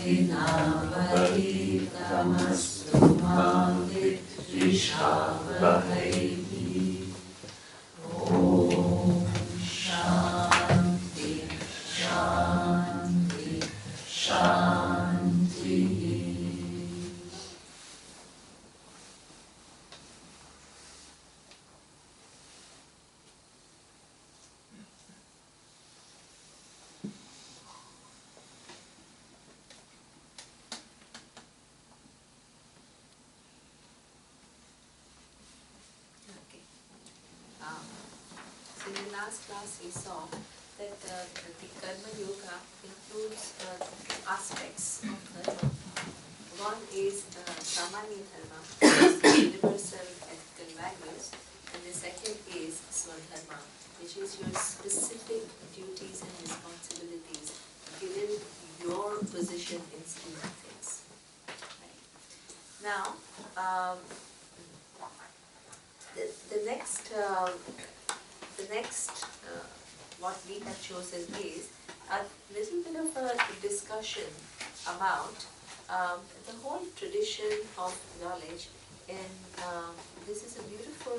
Vinavati Tamastu Mavit Vishavahaihi. Om Shanti Shanti Shanti. So in the last class we saw that the Karma Yoga includes aspects of dharma. One is Samanya Dharma, universal ethical values, and the second is Swadharma, which is your specific duties and responsibilities given your position in scheme of things. Right. Now, the next what we have chosen is a little bit of a discussion about the whole tradition of knowledge, and this is a beautiful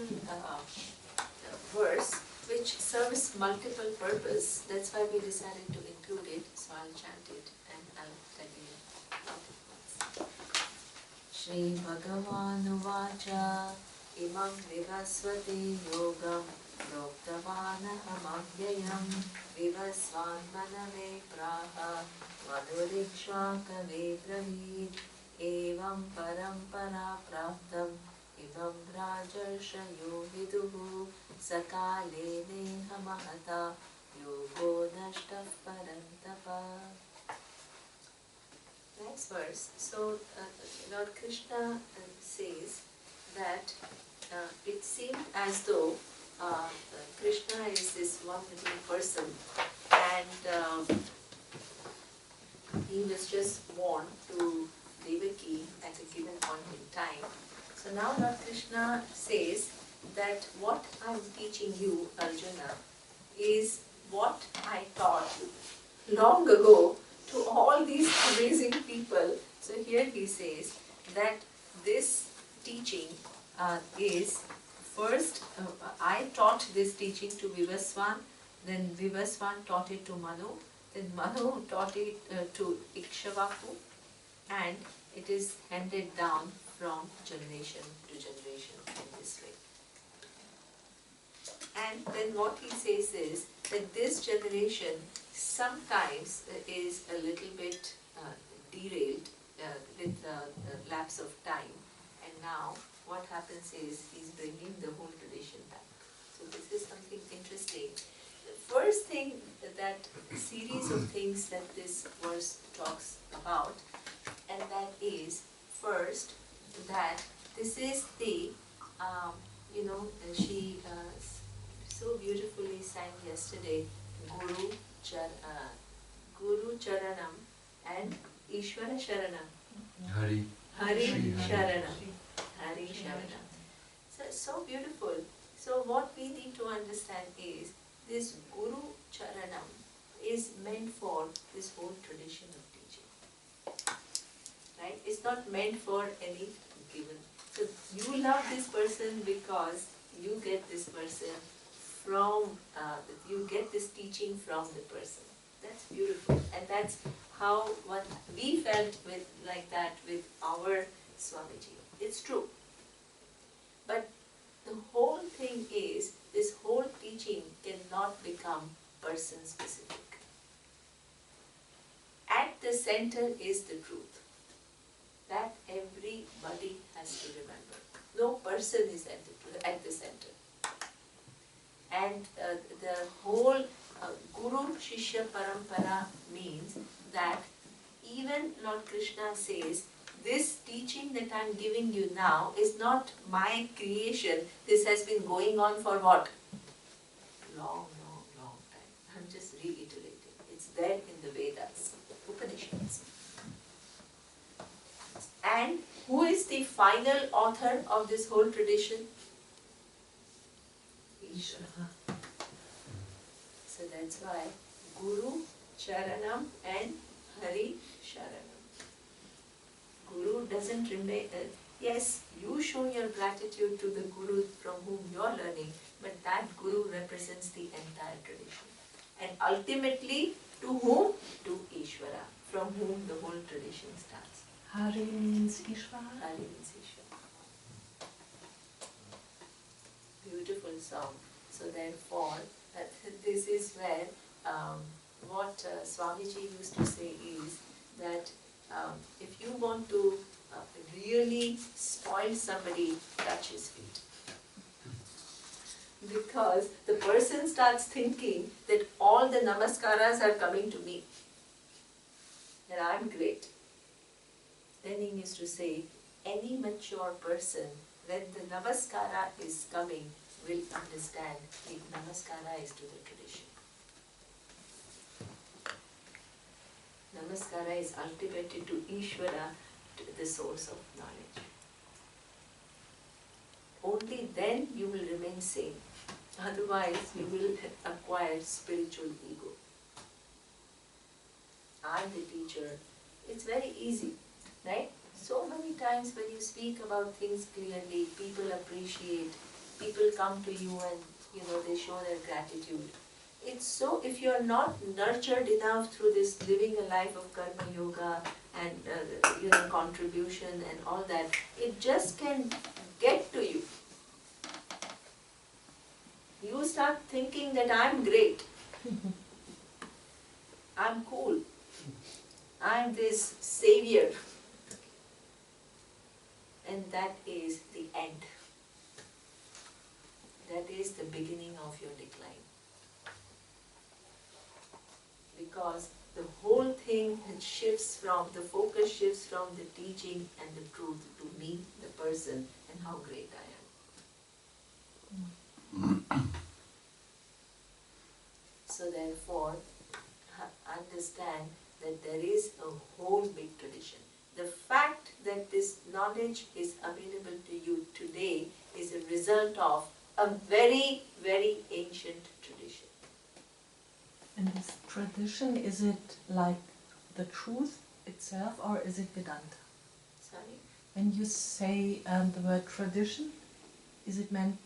verse which serves multiple purpose. That's why we decided to include it, so I'll chant it and I'll tell you how it works. Shri Bhagavan Uvacha Imam Vivasvati Yogam Yoktavanahamavayam Vivasvan Manave Praha Madhurikshakave Bravid Evam Parampara Praptam Imam Rajarshayo Viduhu Sakale Neha Mahata Yogo Nashtaf Parantapa. Next verse. So Lord Krishna says that it seemed as though Krishna is this one little person, and he was just born to Devaki at a given point in time. So now Lord Krishna says that what I am teaching you, Arjuna, is what I taught long ago to all these amazing people. So here he says that this teaching is first, I taught this teaching to Vivasvan, then Vivasvan taught it to Manu, then Manu taught it to Ikshvaku, and it is handed down from generation to generation in this way. And then what he says is that this generation sometimes is a little bit derailed with the lapse of time, and now what happens is he's bringing the whole tradition back. So this is something interesting. The first thing, that series of things that this verse talks about, and that is first that this is the, she so beautifully sang yesterday, Guru Charanam and Ishvara Sharanam. Hari Sharanam. Hari Sharanam. So beautiful. So what we need to understand is this Guru Charanam is meant for this whole tradition of teaching. Right? It's not meant for any given. So you love this person because you get this person from, you get this teaching from the person. That's beautiful. And that's how, what we felt with, like that with our Swamiji. It's true. But the whole thing is, this whole teaching cannot become person specific. At the center is the truth. That everybody has to remember. No person is at the center. And the whole Guru Shishya Parampara means that even Lord Krishna says, this teaching that I am giving you now is not my creation. This has been going on for what? Long time. I am just reiterating. It's there in the Vedas, Upanishads. And who is the final author of this whole tradition? Ishvara. So that's why Guru Charanam and Hari Sharanam. doesn't remain, yes, you show your gratitude to the Guru from whom you're learning, but that Guru represents the entire tradition. And ultimately, to whom? To Ishvara, from whom the whole tradition starts. Hari means Ishvara. Hari means Ishvara. Beautiful song. So therefore, this is where what Swamiji used to say is that if you want to really spoil somebody, touch his feet. Because the person starts thinking that all the namaskaras are coming to me, and I'm great. Then he used to say, any mature person, when the namaskara is coming, will understand the namaskara is to the tradition. Namaskara is ultimately to Ishvara, to the source of knowledge. Only then you will remain sane. Otherwise, you will acquire spiritual ego. I'm the teacher. It's very easy, right? So many times when you speak about things clearly, people appreciate, people come to you and they show their gratitude. It's so, if you're not nurtured enough through this living a life of karma yoga and contribution and all that, it just can get to you. You start thinking that I'm great, I'm cool, I'm this savior, and that is the end. That is the beginning of your decline. Because the whole thing shifts from, the focus shifts from the teaching and the truth to me, the person, and how great I am. So therefore, understand that there is a whole big tradition. The fact that this knowledge is available to you today is a result of a very, very ancient tradition. And this tradition, is it like the truth itself, or is it Vedanta? Sorry? When you say the word tradition, is it meant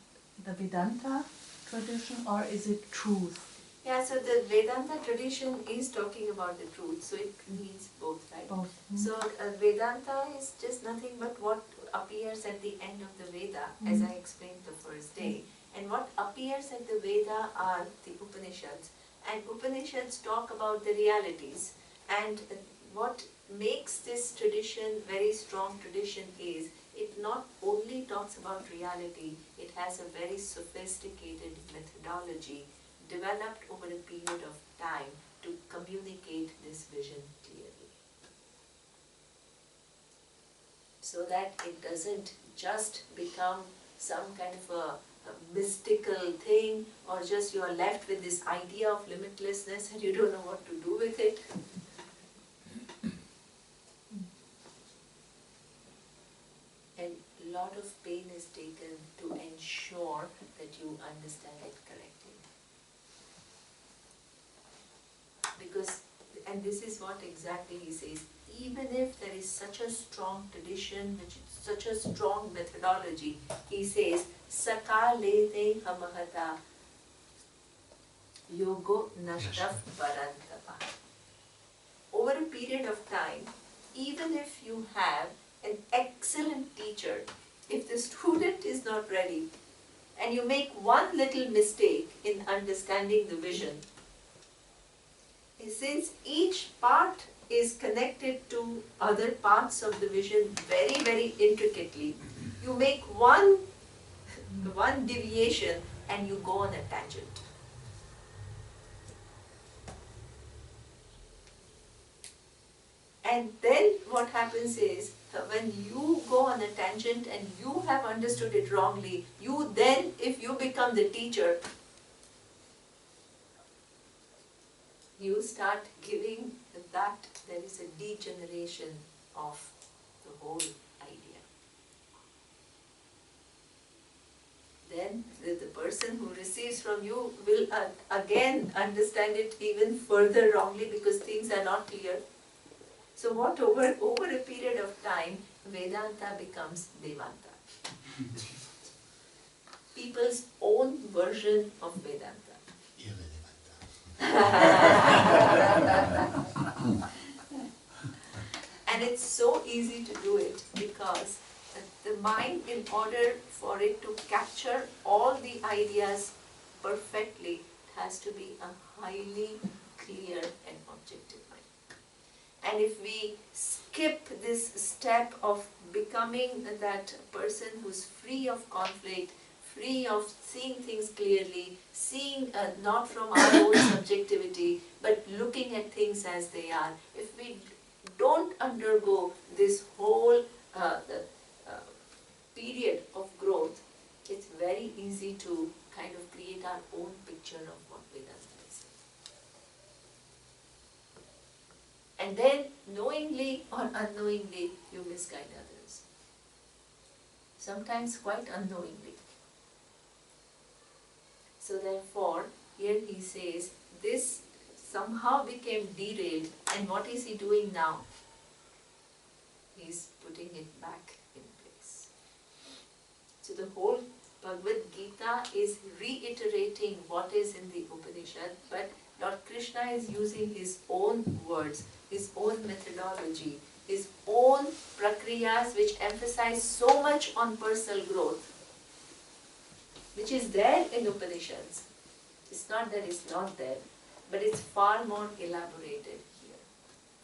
the Vedanta tradition, or is it truth? Yeah, so the Vedanta tradition is talking about the truth, so it means both, right? Both. So Vedanta is just nothing but what appears at the end of the Veda, as I explained the first day. And what appears at the Veda are the Upanishads. And Upanishads talk about the realities. And what makes this tradition very strong tradition is it not only talks about reality, it has a very sophisticated methodology developed over a period of time to communicate this vision clearly. So that it doesn't just become some kind of a mystical thing, or just you are left with this idea of limitlessness and you don't know what to do with it. And a lot of pain is taken to ensure that you understand it correctly. Because, and this is what exactly he says, even if there is such a strong tradition, which is such a strong methodology, he says, Sakalene hamahata yogo nashtaf parantapa. Over a period of time, even if you have an excellent teacher, if the student is not ready, and you make one little mistake in understanding the vision, since each part is connected to other parts of the vision very, very intricately, you make one deviation and you go on a tangent. And then what happens is, when you go on a tangent and you have understood it wrongly, you then, if you become the teacher, you start giving that there is a degeneration of the whole idea. Then the person who receives from you will again understand it even further wrongly because things are not clear. So what over a period of time, Vedanta becomes Devanta. People's own version of Vedanta. And it's so easy to do it because the mind, in order for it to capture all the ideas perfectly, has to be a highly clear and objective mind. And if we skip this step of becoming that person who's free of conflict, free of seeing things clearly, seeing not from our own subjectivity, but looking at things as they are, if we don't undergo this whole period of growth, it's very easy to kind of create our own picture of what Vedanta is. And then, knowingly or unknowingly, you misguide others. Sometimes quite unknowingly. So therefore, here he says, this somehow became derailed, and what is he doing now? He's putting it back in place. So the whole Bhagavad Gita is reiterating what is in the Upanishad, but Lord Krishna is using his own words, his own methodology, his own prakriyas which emphasize so much on personal growth, which is there in Upanishads. It's not that it's not there, but it's far more elaborated here.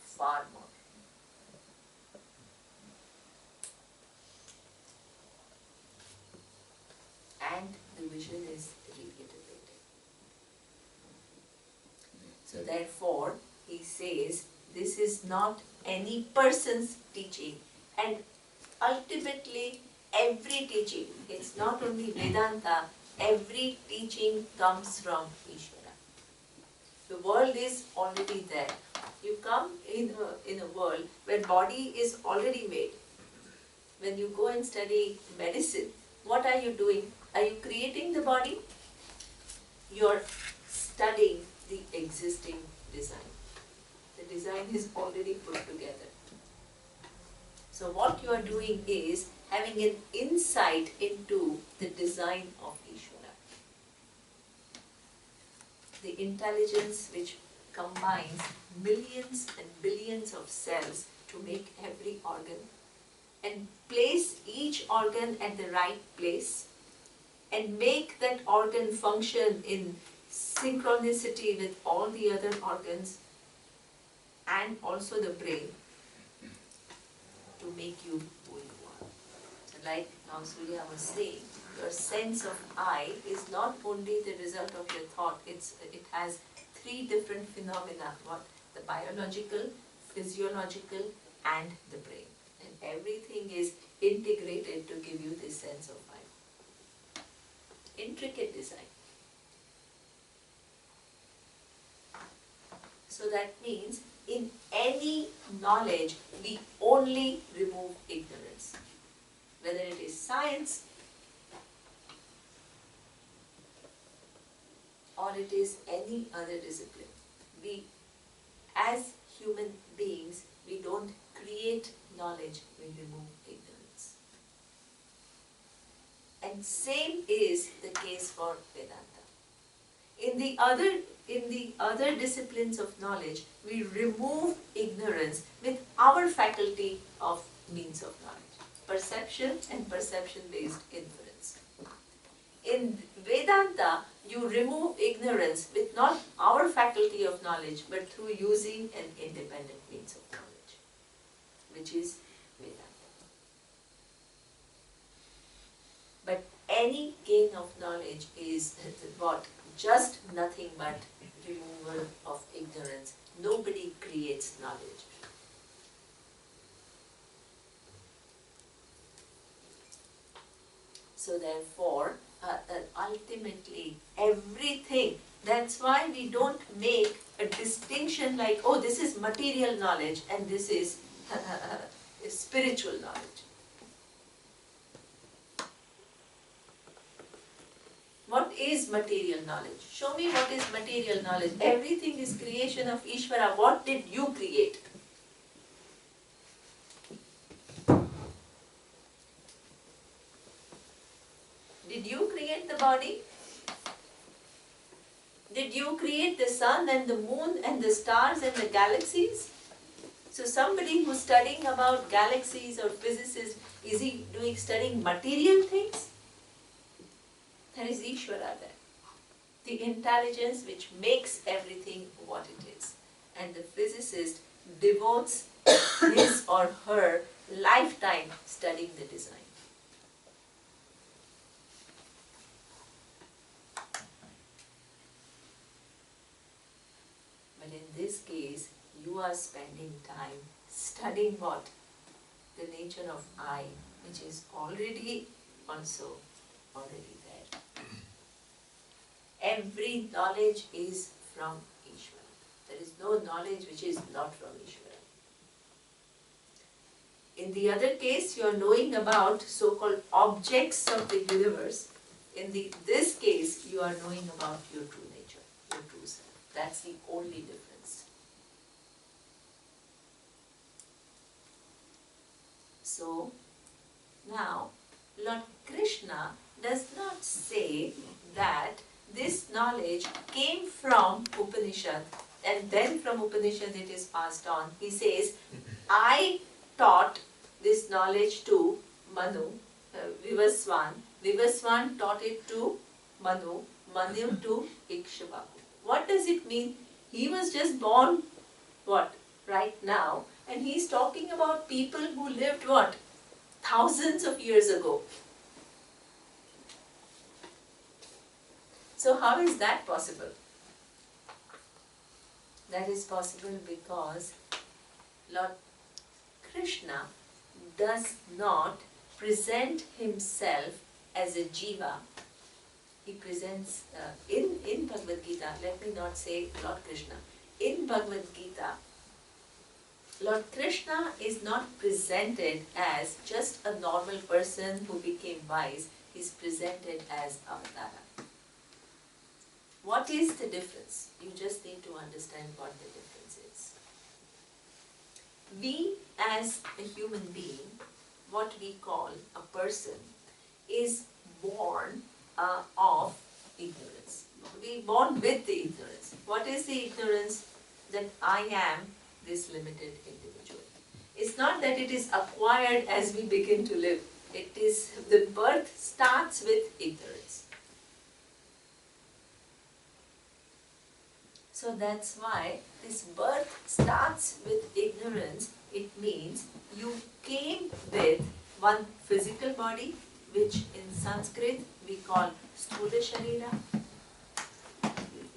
Far more. And the vision is reiterated. So therefore, he says, this is not any person's teaching. And ultimately, every teaching, it's not only Vedanta, every teaching comes from Ishvara. The world is already there. You come in a world where body is already made. When you go and study medicine, what are you doing? Are you creating the body? You're studying the existing design. The design is already put together. So what you are doing is having an insight into the design of Ishvara. The intelligence which combines millions and billions of cells to make every organ, and place each organ at the right place, and make that organ function in synchronicity with all the other organs, and also the brain, to make you who you are. So like now Surya was saying, your sense of I is not only the result of your thought, it has three different phenomena, the biological, physiological, and the brain. And everything is integrated to give you this sense of I. Intricate design. So that means in any knowledge, we only remove ignorance. Whether it is science or it is any other discipline. We, as human beings, we don't create knowledge, we remove ignorance. And same is the case for Vedanta. In the other disciplines of knowledge, we remove ignorance with our faculty of means of knowledge. Perception and perception-based inference. In Vedanta, you remove ignorance with not our faculty of knowledge, but through using an independent means of knowledge, which is Vedanta. But any gain of knowledge is what? Just nothing but removal of ignorance. Nobody creates knowledge. So therefore, ultimately, everything, that's why we don't make a distinction like, oh, this is material knowledge and this is spiritual knowledge. What is material knowledge? Show me what is material knowledge. Everything is creation of Ishvara. What did you create? create the body? Did you create the sun and the moon and the stars and the galaxies? So somebody who's studying about galaxies or physicists, is he studying material things? There is Ishvara there. The intelligence which makes everything what it is. And the physicist devotes his or her lifetime studying the design. But in this case, you are spending time studying what? The nature of I, which is already there. Every knowledge is from Ishvara. There is no knowledge which is not from Ishvara. In the other case, you are knowing about so-called objects of the universe. In this case, you are knowing about your true nature, your true self. That's the only difference. So, now, Lord Krishna does not say that this knowledge came from Upanishad and then from Upanishad it is passed on. He says, I taught this knowledge to Manu, Vivaswan. Vivaswan taught it to Manu, Manu to Ikshabahu. What does it mean? He was just born, what? Right now. And he's talking about people who lived what? Thousands of years ago. So how is that possible? That is possible because Lord Krishna does not present himself as a Jeeva. He presents, in Bhagavad Gita, let me not say Lord Krishna, in Bhagavad Gita, Lord Krishna is not presented as just a normal person who became wise. He is presented as Avatara. What is the difference? You just need to understand what the difference is. We as a human being, what we call a person, is born of ignorance. We are born with the ignorance. What is the ignorance? That I am this limited individual. It's not that it is acquired as we begin to live. It is, the birth starts with ignorance. So that's why this birth starts with ignorance. It means you came with one physical body, which in Sanskrit we call Sthula Sharira.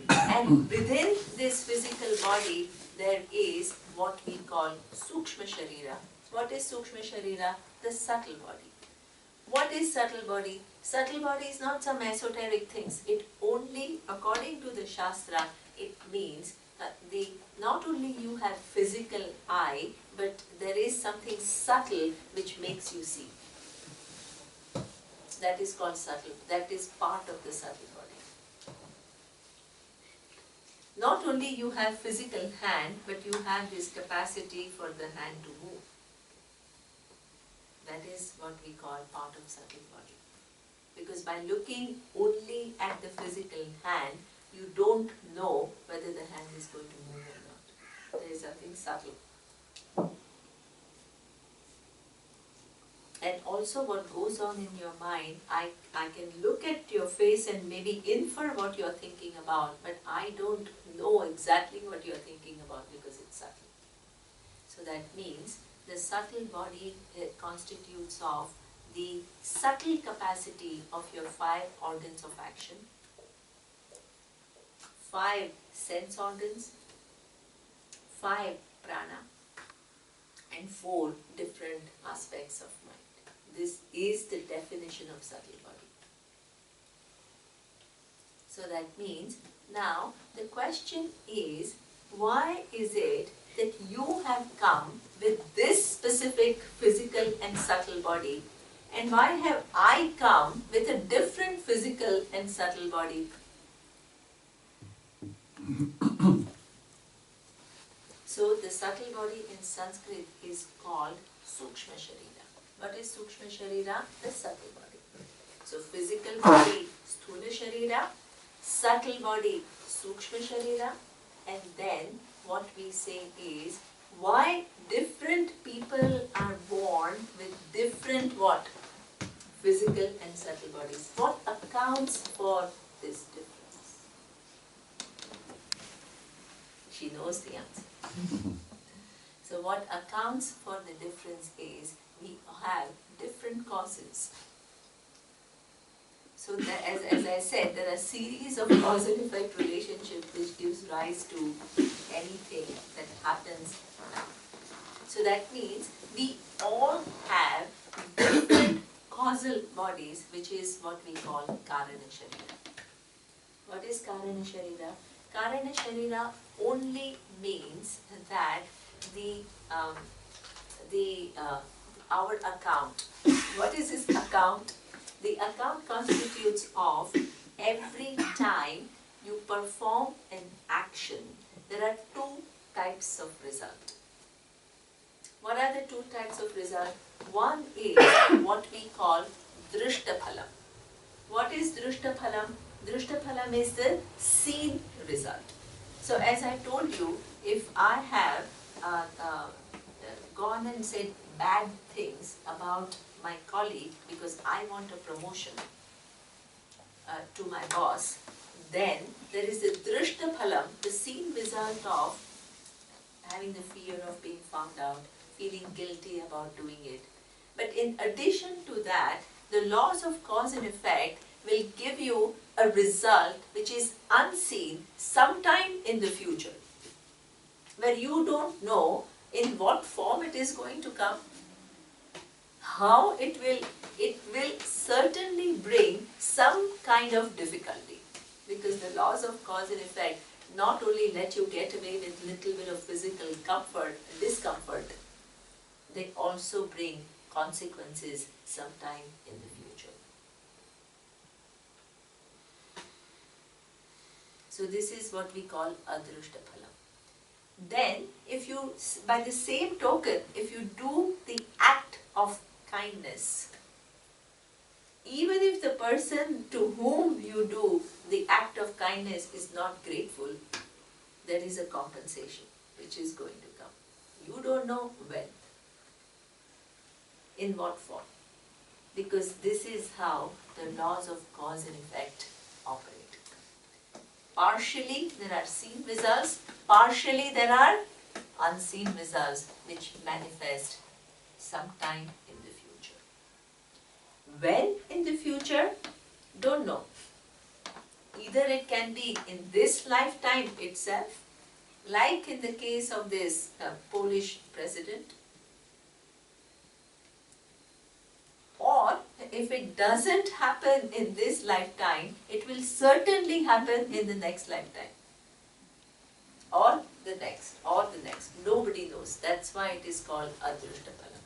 And within this physical body, there is what we call Sukshma Sharira. What is Sukshma Sharira? The subtle body. What is subtle body? Subtle body is not some esoteric things. It only, according to the Shastra, it means not only you have physical eye, but there is something subtle which makes you see. That is called subtle. That is part of the subtle body. Not only you have physical hand, but you have this capacity for the hand to move. That is what we call part of subtle body. Because by looking only at the physical hand, you don't know whether the hand is going to move or not. There is something subtle. And also what goes on in your mind, I can look at your face and maybe infer what you're thinking about, but I don't know exactly what you're thinking about because it's subtle. So that means the subtle body constitutes of the subtle capacity of your 5 organs of action, 5 sense organs, 5 prana, and 4 different aspects of mind. This is the definition of subtle body. So that means, now the question is, why is it that you have come with this specific physical and subtle body, and why have I come with a different physical and subtle body? So the subtle body in Sanskrit is called Sukshma Sharira. What is Sukshma Sharira? The subtle body. So physical body, Sthula Sharira, subtle body, Sukshma Sharira, and then what we say is why different people are born with different what? Physical and subtle bodies. What accounts for this difference? She knows the answer. So what accounts for the difference is we have different causes. So as I said, there are a series of cause and effect relationships which gives rise to anything that happens now. So that means we all have different causal bodies, which is what we call Karana Sharira. What is Karana Sharira? Karana Sharira only means that our account. What is this account? The account constitutes of every time you perform an action, there are two types of result. What are the two types of result? One is what we call Drishtaphalam. What is Drishtaphalam? Drishtaphalam is the seen result. So as I told you, if I have gone and said bad things about my colleague because I want a promotion to my boss, then there is the Drishtaphalam, the seen result of having the fear of being found out, feeling guilty about doing it. But in addition to that, the laws of cause and effect will give you a result which is unseen sometime in the future, where you don't know in what form it is going to come, how it will certainly bring some kind of difficulty, because the laws of cause and effect not only let you get away with little bit of physical comfort, discomfort, they also bring consequences sometime in the future. So this is what we call Adrishtaphalam. Then, if you, by the same token, if you do the act of kindness, even if the person to whom you do the act of kindness is not grateful, there is a compensation which is going to come. You don't know when, in what form, because this is how the laws of cause and effect operate. Partially there are seen results, partially there are unseen results which manifest sometime in the future. When in the future? Don't know. Either it can be in this lifetime itself, like in the case of this Polish president, or if it doesn't happen in this lifetime, it will certainly happen in the next lifetime, or the next, or the next. Nobody knows. That's why it is called Adrishtaphalam.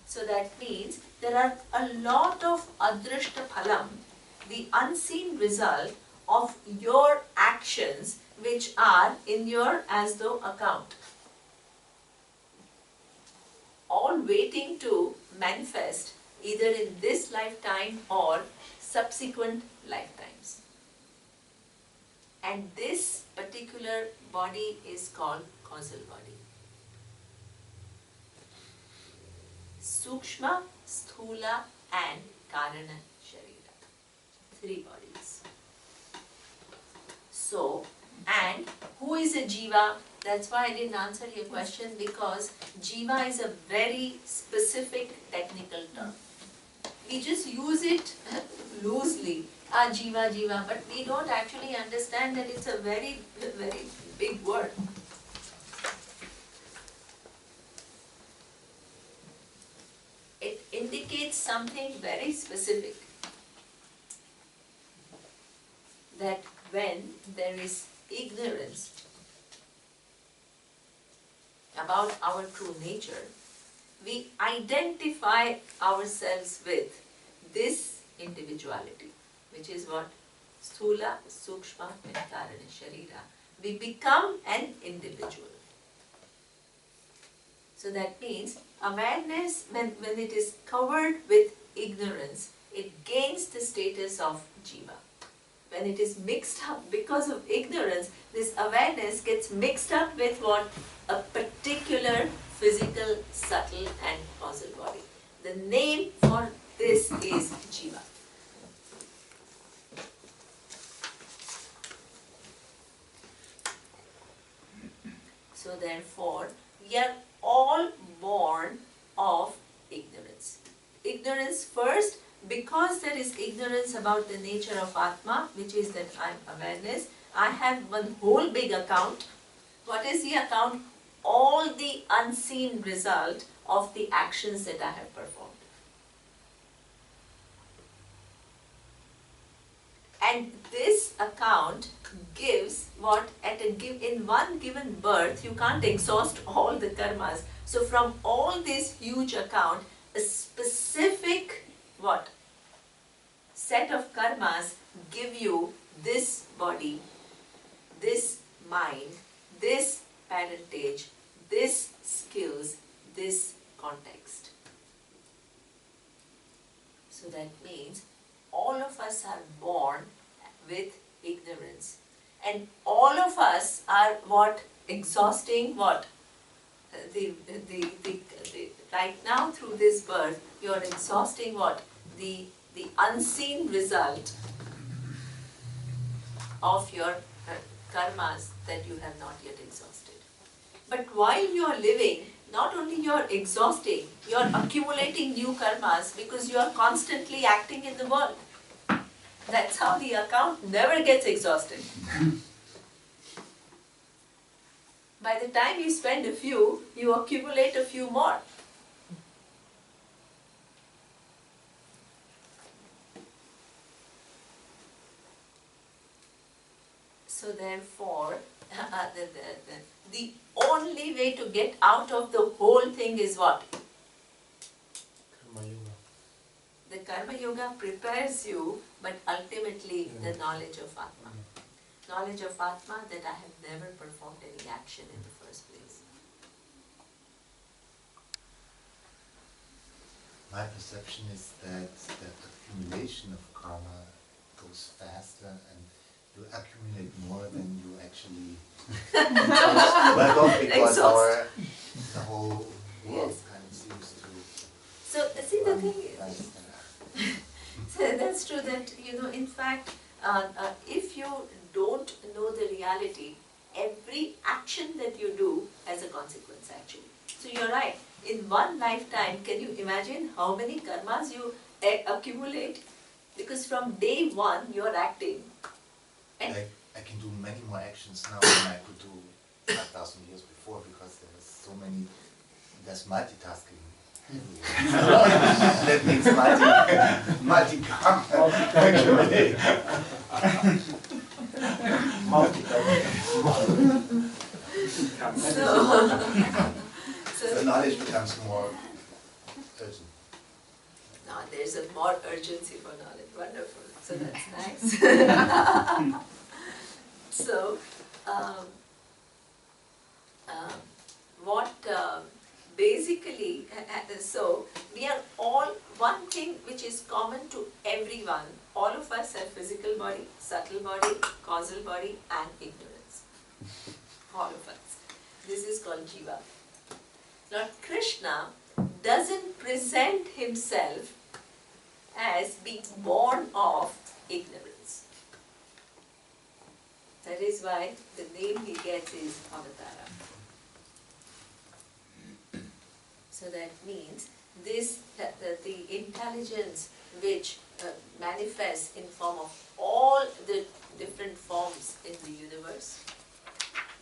So that means there are a lot of Adrishtaphalam, the unseen result of your actions which are in your as though account, all waiting to manifest either in this lifetime or subsequent lifetimes. And this particular body is called causal body. Sukshma, Sthula and Karana Sharira. 3 bodies. So, and who is a Jeeva? That's why I didn't answer your question, because Jeeva is a very specific technical term. We just use it loosely, Jeeva, Jeeva, but we don't actually understand that it's a very, very big word. It indicates something very specific, that when there is ignorance about our true nature, we identify ourselves with this individuality, which is what? Sthula, Sukshma and Karana Sharira. We become an individual. So that means awareness, when it is covered with ignorance, it gains the status of Jiva. When it is mixed up because of ignorance, this awareness gets mixed up with what? A particular physical, subtle and causal body. The name for this is Jiva. So therefore, we are all born of ignorance. Ignorance first, because there is ignorance about the nature of Atma, which is that I am awareness. I have one whole big account. What is the account? All the unseen result of the actions that I have performed. And this account gives what in one given birth you can't exhaust all the karmas. So from all this huge account, a specific what? Set of karmas give you this body, this mind, this parentage, this skills, this context. So that means all of us are born with ignorance. And all of us are what? Exhausting what? Right now through this birth, you are exhausting what? The unseen result of your karmas that you have not yet exhausted. But while you are living, not only you are exhausting, you are accumulating new karmas because you are constantly acting in the world. That's how the account never gets exhausted. By the time you spend a few, you accumulate a few more. So therefore, the only way to get out of the whole thing is what? Karma Yoga. The Karma Yoga prepares you, but ultimately the knowledge of Atma. Knowledge of Atma that I have never performed any action in the first place. My perception is that the accumulation of karma goes faster and you accumulate more than you actually let off because the whole world kind of seems to. So see the thing is, so that's true that in fact if you don't know the reality, every action that you do has a consequence actually. So you're right, in one lifetime, can you imagine how many karmas you accumulate? Because from day one you're acting. And I can do many more actions now than I could do 5,000 years before because there's so many, there's multitasking. That means multi-karma. So knowledge becomes more urgent. No, there's a more urgency for knowledge. Wonderful. So that's nice. So, basically, so we are all, one thing which is common to everyone, all of us have physical body, subtle body, causal body and ignorance. All of us. This is called Jeeva. Lord Krishna doesn't present himself as being born of ignorance. That is why the name he gets is Avatara. So that means this, the intelligence which manifests in form of all the different forms in the universe,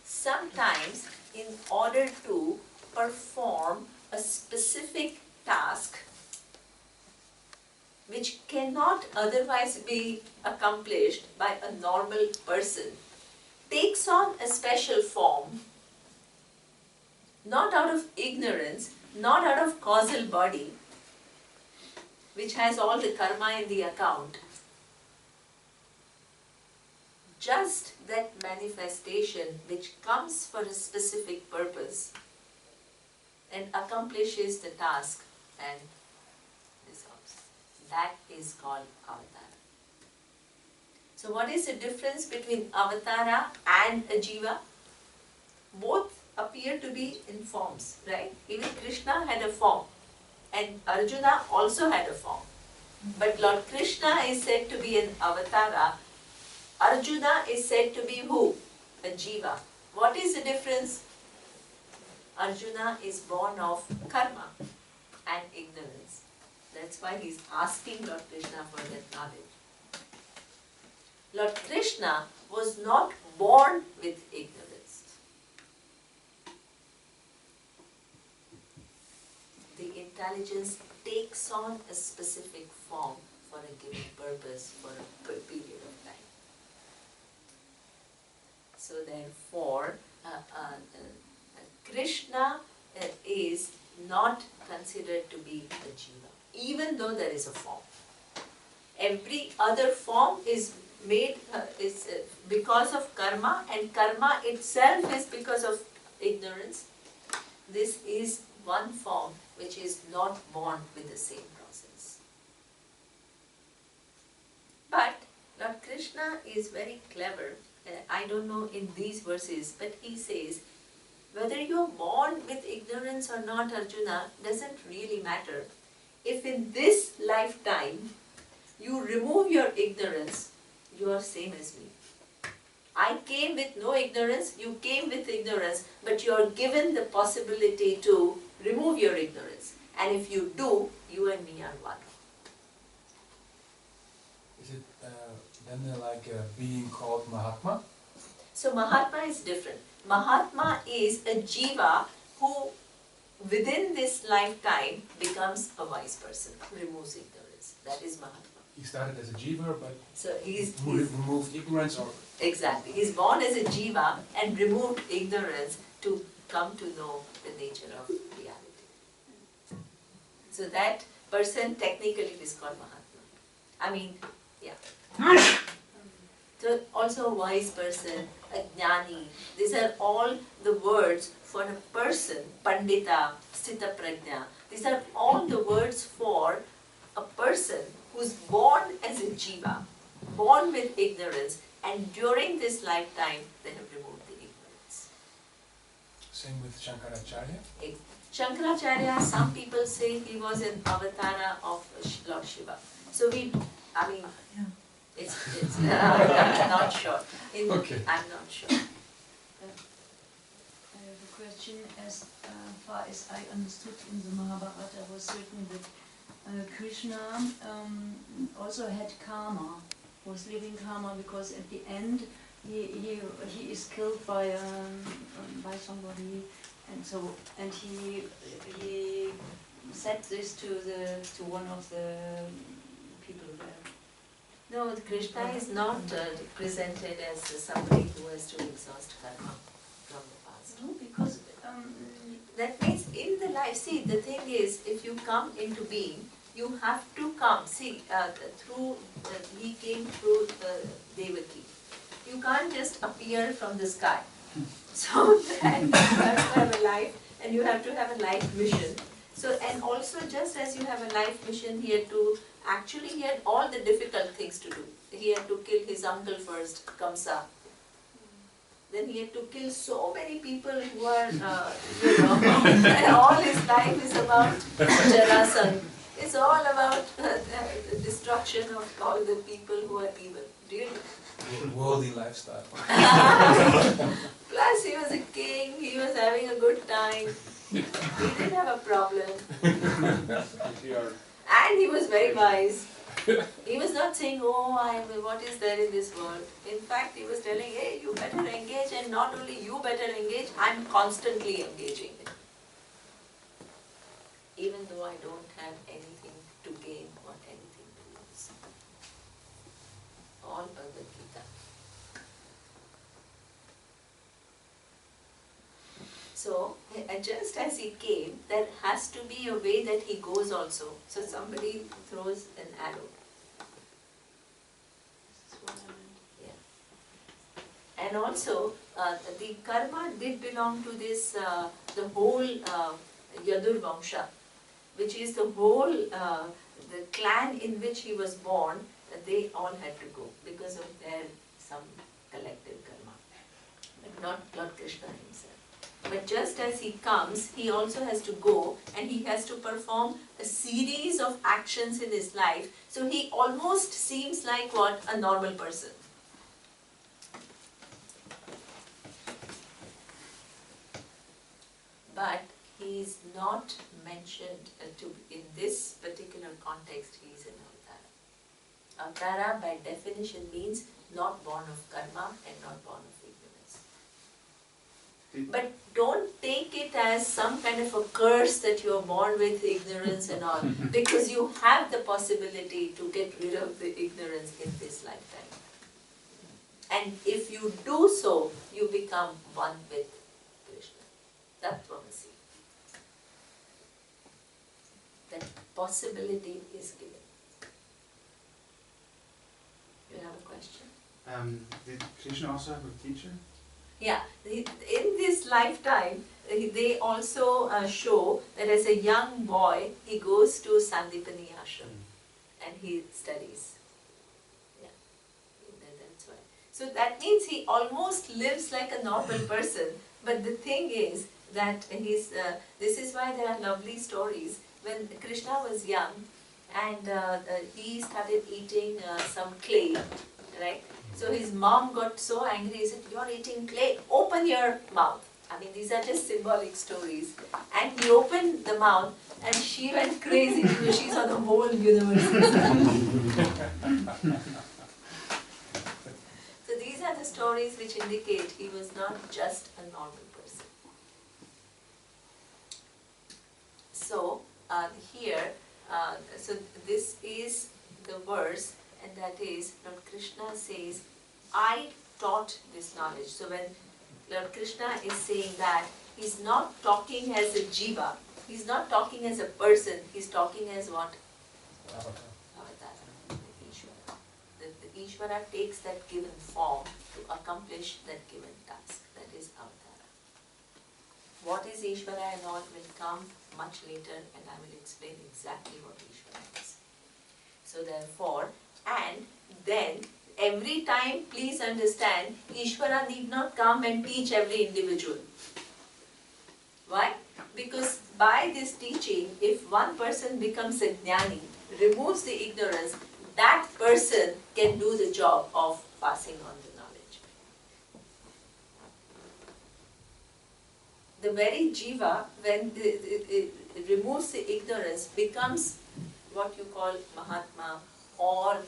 sometimes in order to perform a specific task which cannot otherwise be accomplished by a normal person, takes on a special form, not out of ignorance, not out of causal body, which has all the karma in the account. Just that manifestation which comes for a specific purpose and accomplishes the task and resolves. That is called Avatara. So what is the difference between Avatara and a Jeeva? Both appear to be in forms, right? Even Krishna had a form and Arjuna also had a form. But Lord Krishna is said to be an Avatara. Arjuna is said to be who? A Jeeva. What is the difference? Arjuna is born of karma and ignorance. That's why he's asking Lord Krishna for that knowledge. Lord Krishna was not born with ignorance. The intelligence takes on a specific form for a given purpose, for a period of time. So therefore, Krishna is not considered to be a Jeeva, even though there is a form. Every other form is made because of karma, and karma itself is because of ignorance. This is one form which is not born with the same process. But Lord Krishna is very clever. I don't know in these verses, but he says, whether you are born with ignorance or not, Arjuna, doesn't really matter. If in this lifetime you remove your ignorance, you are same as me. I came with no ignorance, you came with ignorance, but you are given the possibility to remove your ignorance. And if you do, you and me are one. Is it then like being called Mahatma? So Mahatma is different. Mahatma is a Jeeva who within this lifetime becomes a wise person, removes ignorance. That is Mahatma. He started as a Jeeva, but So he's removed ignorance, or exactly. He's born as a Jeeva and removed ignorance to come to know the nature of reality. So that person technically is called Mahatma. I mean, yeah. So also a wise person, a jnani. These are all the words for a person, pandita, sthita prajna. These are all the words for a person who's born as a Jeeva, born with ignorance, and during this lifetime they have removed the ignorance. same with Shankaracharya? Shankaracharya, some people say he was an avatara of Lord Shiva. So I mean, it's I'm not sure. Okay. I'm not sure. I have a question. As far as I understood in the Mahabharata was certain that Krishna also had karma, was living karma, because at the end he is killed by somebody, and he said this to one of the people there. No, Krishna is not presented as somebody who has to exhaust karma from the past. No, because That means in the life, see, the thing is, if you come into being, you have to come. See, he came through Devaki. You can't just appear from the sky. So then you have to have a life, and you have to have a life mission. So, and also just as you have a life mission, he had all the difficult things to do. He had to kill his uncle first, Kamsa. Then he had to kill so many people who are, and all his life is about Jarasandha. It's all about the destruction of all the people who are evil. Really. Worldly lifestyle. Plus he was a king, he was having a good time. He didn't have a problem. And he was very wise. He was not saying, what is there in this world? In fact, he was telling, hey, you better engage, and not only you better engage, I'm constantly engaging. Even though I don't have anything to gain or anything to lose. All Bhagavad Gita. So, just as he came, there has to be a way that he goes also. So somebody throws an arrow. this is what I meant. Yeah. And also, the karma did belong to this, the whole Yadur Vamsha, which is the whole the clan in which he was born, they all had to go because of their some collective karma, but not Lord Krishna himself. But just as he comes, he also has to go and he has to perform a series of actions in his life. So he almost seems like what? A normal person. But he is not mentioned in this particular context. He is an avatara. Avatara by definition means not born of karma and not born of ignorance. But don't take it as some kind of a curse that you are born with ignorance and all, because you have the possibility to get rid of the ignorance in this lifetime. And if you do so, you become one with Krishna. Tattvamasi. That possibility is given. You have a question? Did Krishna also have a teacher? Yeah, in this lifetime, they also show that as a young boy, he goes to Sandipani ashram and he studies. Yeah, that's why. So that means he almost lives like a normal person. But the thing is that this is why there are lovely stories. When Krishna was young and he started eating some clay, right? So his mom got so angry, he said, "You're eating clay, open your mouth." I mean, these are just symbolic stories. And he opened the mouth and she went crazy because she saw the whole universe. So these are the stories which indicate he was not just a normal person. So here, so this is the verse, and that is Lord Krishna says, "I taught this knowledge." So when Lord Krishna is saying that, he's not talking as a Jeeva, he's not talking as a person, he's talking as what? Avatara, the Ishvara. The Ishvara takes that given form to accomplish that given task. That is Avatara. What is Ishvara and all will come much later, and I will explain exactly what Ishvara is. So therefore, and then every time, please understand, Ishvara need not come and teach every individual. Why? Because by this teaching, if one person becomes a jnani, removes the ignorance, that person can do the job of passing on the knowledge. The very Jeeva, when it removes the ignorance, becomes what you call Mahatma or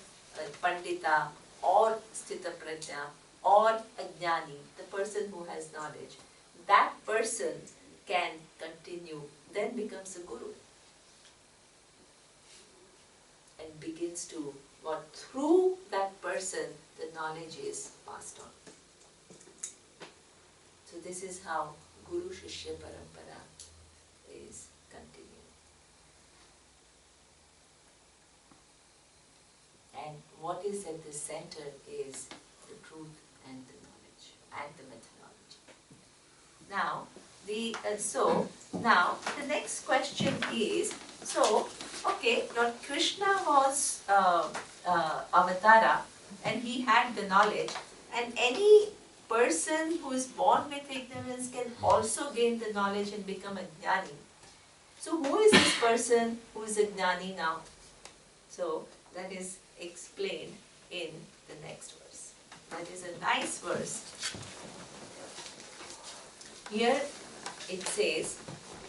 Pandita or Sthita Prajna or a Jnani, the person who has knowledge. That person can continue, then becomes a Guru and begins to, what through that person the knowledge is passed on. So this is how Guru Shishya Parampara is continued. And what is at the center is the truth and the knowledge and the methodology. Now, the next question is, so, okay, Lord Krishna was Avatara and he had the knowledge, and any person who is born with ignorance can also gain the knowledge and become a jnani. So who is this person who is a jnani now? So that is explained in the next verse. That is a nice verse. Here it says,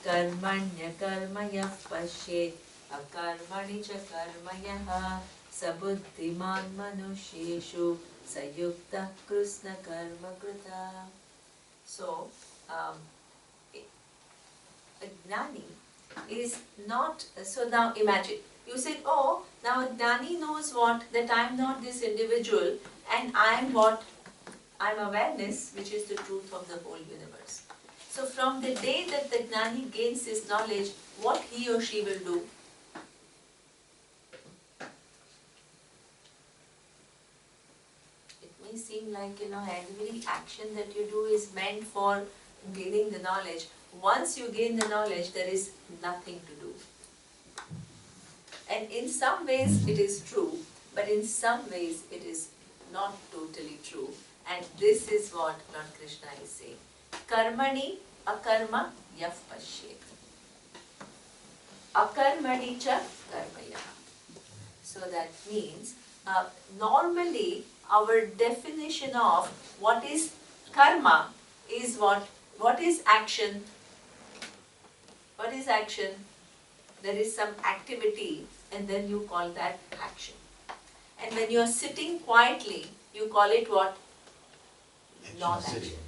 Karmanya karmaya pashet akarmani cha karmaya sabuddhiman manusheshu sayukta krishna karma krita. So, a jnani is not, so now imagine, you said, oh, now Jnani knows what, that I am not this individual and I am what? I am awareness, which is the truth of the whole universe. So from the day that the Jnani gains this knowledge, what he or she will do? It may seem like, every action that you do is meant for gaining the knowledge. Once you gain the knowledge, there is nothing to do. And in some ways it is true, but in some ways it is not totally true. And this is what Lord Krishna is saying. Karmani akarma yaf pashyet. Akarmani cha karmaya. So that means, normally our definition of what is karma is what is action? What is action? There is some activity and then you call that action. And when you are sitting quietly, you call it what? Non-action.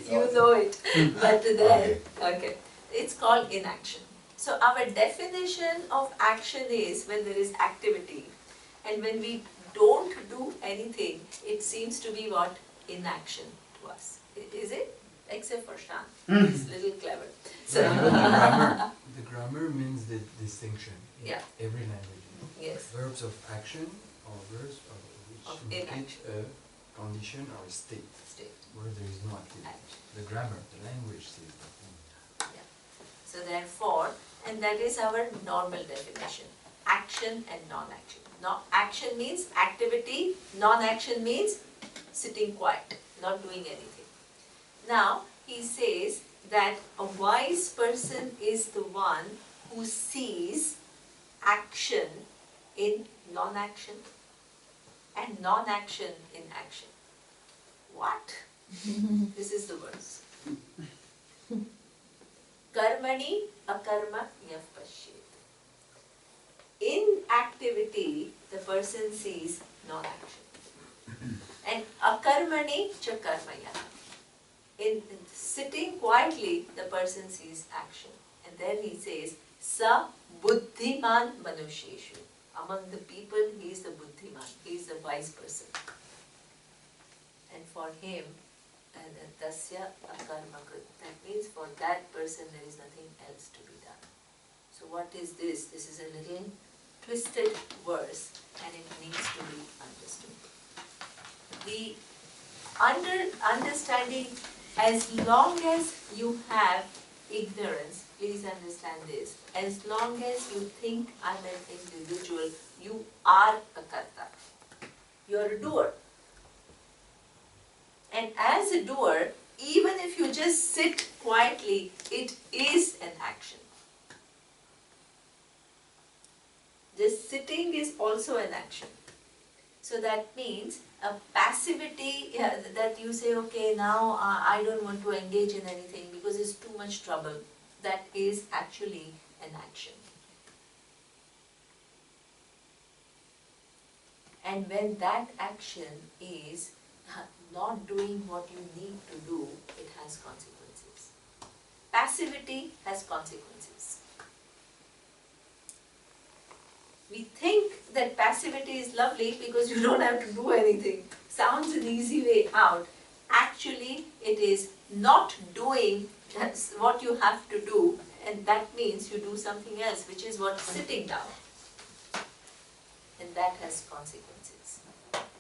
You know it. But then, okay, it's called inaction. So our definition of action is when there is activity, and when we don't do anything, it seems to be what? Inaction to us. Is it? Except for Shan. He's a little clever. So The grammar means the distinction in Yeah. every language. Yes. Verbs of action or verbs which Of indicate inaction. a condition or a state State. where there is no activity. Action. The grammar, the language says that. So therefore, and that is our normal definition. Action and non-action. Action means activity, non-action means sitting quiet, not doing anything. Now, he says that a wise person is the one who sees action in non-action and non-action in action. What? This is the verse. Karmani akarma yaf pashyet. In activity, the person sees non-action. And akarmani cha karmaya. In sitting quietly, the person sees action. And then he says, sa buddhiman manusheshu. Among the people, he is the buddhiman. He is the wise person. And for him, tasya akarma krit. That means for that person there is nothing else to be done. So what is this? This is a little twisted verse and it needs to be understood. The understanding, as long as you have ignorance, please understand this, as long as you think I'm an individual, you are a karta. You are a doer. And as a doer, even if you just sit quietly, it is an action. Just sitting is also an action. So that means a passivity that you say, okay, now I don't want to engage in anything because it's too much trouble. That is actually an action. And when that action is not doing what you need to do, it has consequences. Passivity has consequences. We think that passivity is lovely because you don't have to do anything. Sounds an easy way out. Actually, it is not doing what you have to do, and that means you do something else, which is what? Sitting down. And that has consequences.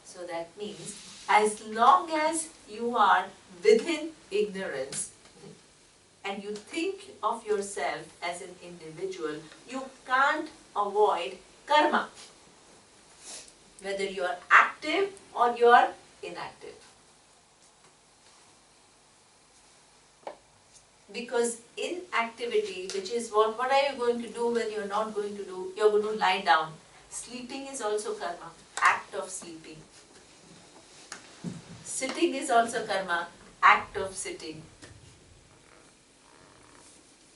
So that means, as long as you are within ignorance and you think of yourself as an individual, you can't avoid karma. Whether you are active or you are inactive. Because inactivity, which is what are you going to do when you are not going to do? You are going to lie down. Sleeping is also karma, act of sleeping. Sitting is also karma, act of sitting.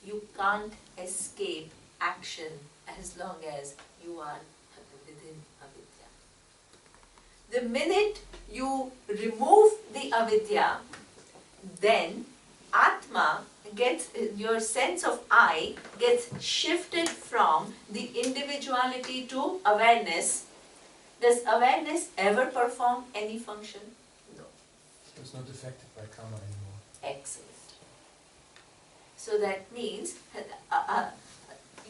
You can't escape action as long as you are within avidya. The minute you remove the avidya, then Atma gets, your sense of I gets shifted from the individuality to awareness. Does awareness ever perform any function? No. So it's not affected by karma anymore. Excellent. So that means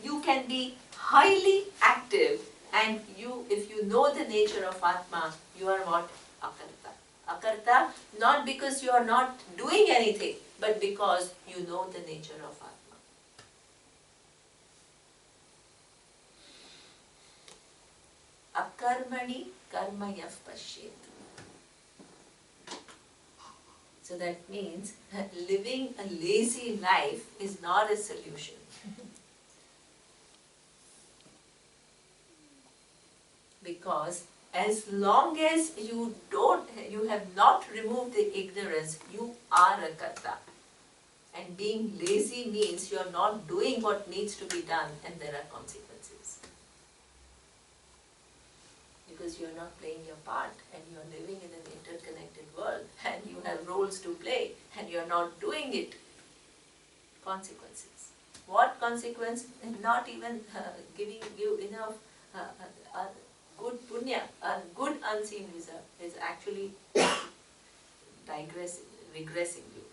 you can be highly active, and if you know the nature of Atma, you are what? Akarta. Akarta, not because you are not doing anything, but because you know the nature of Atma. akarmani karmayav pashyet. So that means that living a lazy life is not a solution. Because as long as you have not removed the ignorance, you are a karta. And being lazy means you are not doing what needs to be done, and there are consequences. Because you are not playing your part, and you are living in an interconnected world, and you have roles to play, and you are not doing it. Consequences. What consequence? Not even giving you enough good punya, good unseen result is actually regressing you.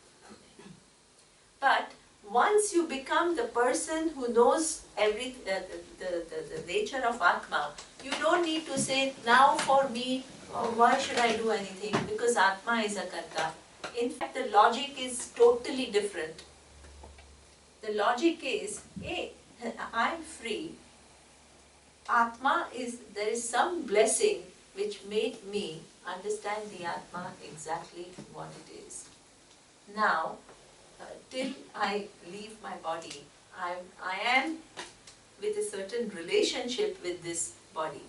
But once you become the person who knows the nature of Atma, you don't need to say, now for me, why should I do anything? Because Atma is a karta. In fact, the logic is totally different. The logic is, hey, I'm free. Atma there is some blessing which made me understand the Atma exactly what it is. Now, till I leave my body, I am with a certain relationship with this body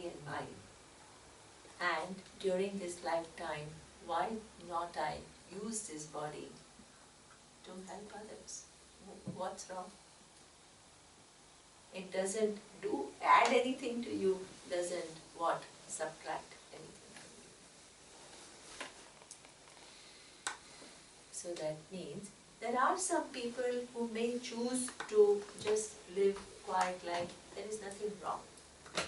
and mind. And during this lifetime, why not I use this body to help others? What's wrong? It doesn't add anything to you, doesn't subtract anything from you. So that means there are some people who may choose to just live quiet life. There is nothing wrong.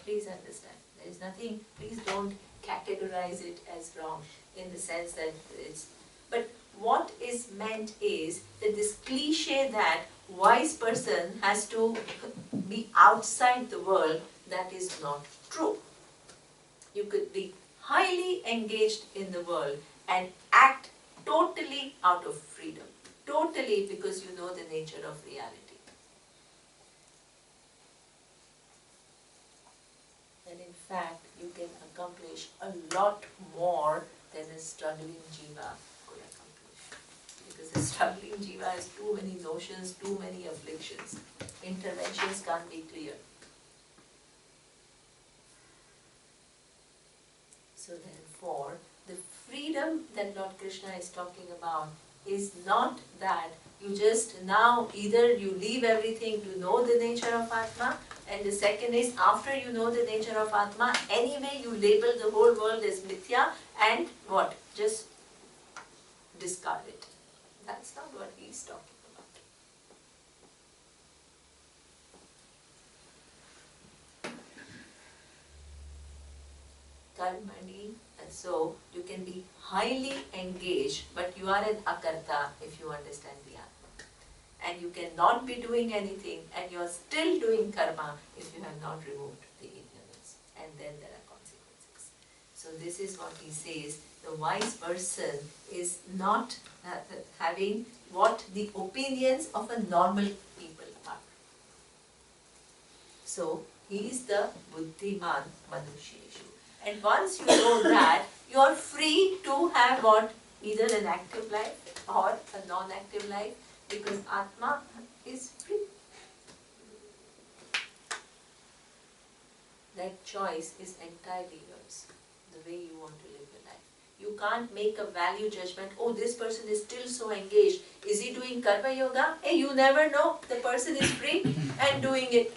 Please understand. There is nothing, please don't categorize it as wrong in the sense that it's, but what is meant is that this cliche that wise person has to be outside the world, that is not true. You could be highly engaged in the world and act totally out of freedom. Totally, because you know the nature of reality. And in fact, you can accomplish a lot more than a struggling Jeeva could accomplish. Because a struggling Jeeva has too many notions, too many afflictions. Interventions can't be clear. So therefore, the freedom that Lord Krishna is talking about is not that you just now either you leave everything to know the nature of Atma, and the second is after you know the nature of Atma, anyway you label the whole world as mithya and what? Just discard it. That's not what he is talking about. Karmani, and so you can be highly engaged, but you are an akarta if you understand the Atma. And you cannot be doing anything, and you are still doing karma if you have not removed the ignorance. And then there are consequences. So this is what he says, the wise person is not having what the opinions of a normal people are. So he is the buddhiman manusheshu. And once you know that, you are free to have what? Either an active life or a non-active life, because Atma is free. That choice is entirely yours, the way you want to live your life. You can't make a value judgment, oh, this person is still so engaged. Is he doing karma yoga? Hey, you never know. The person is free and doing it.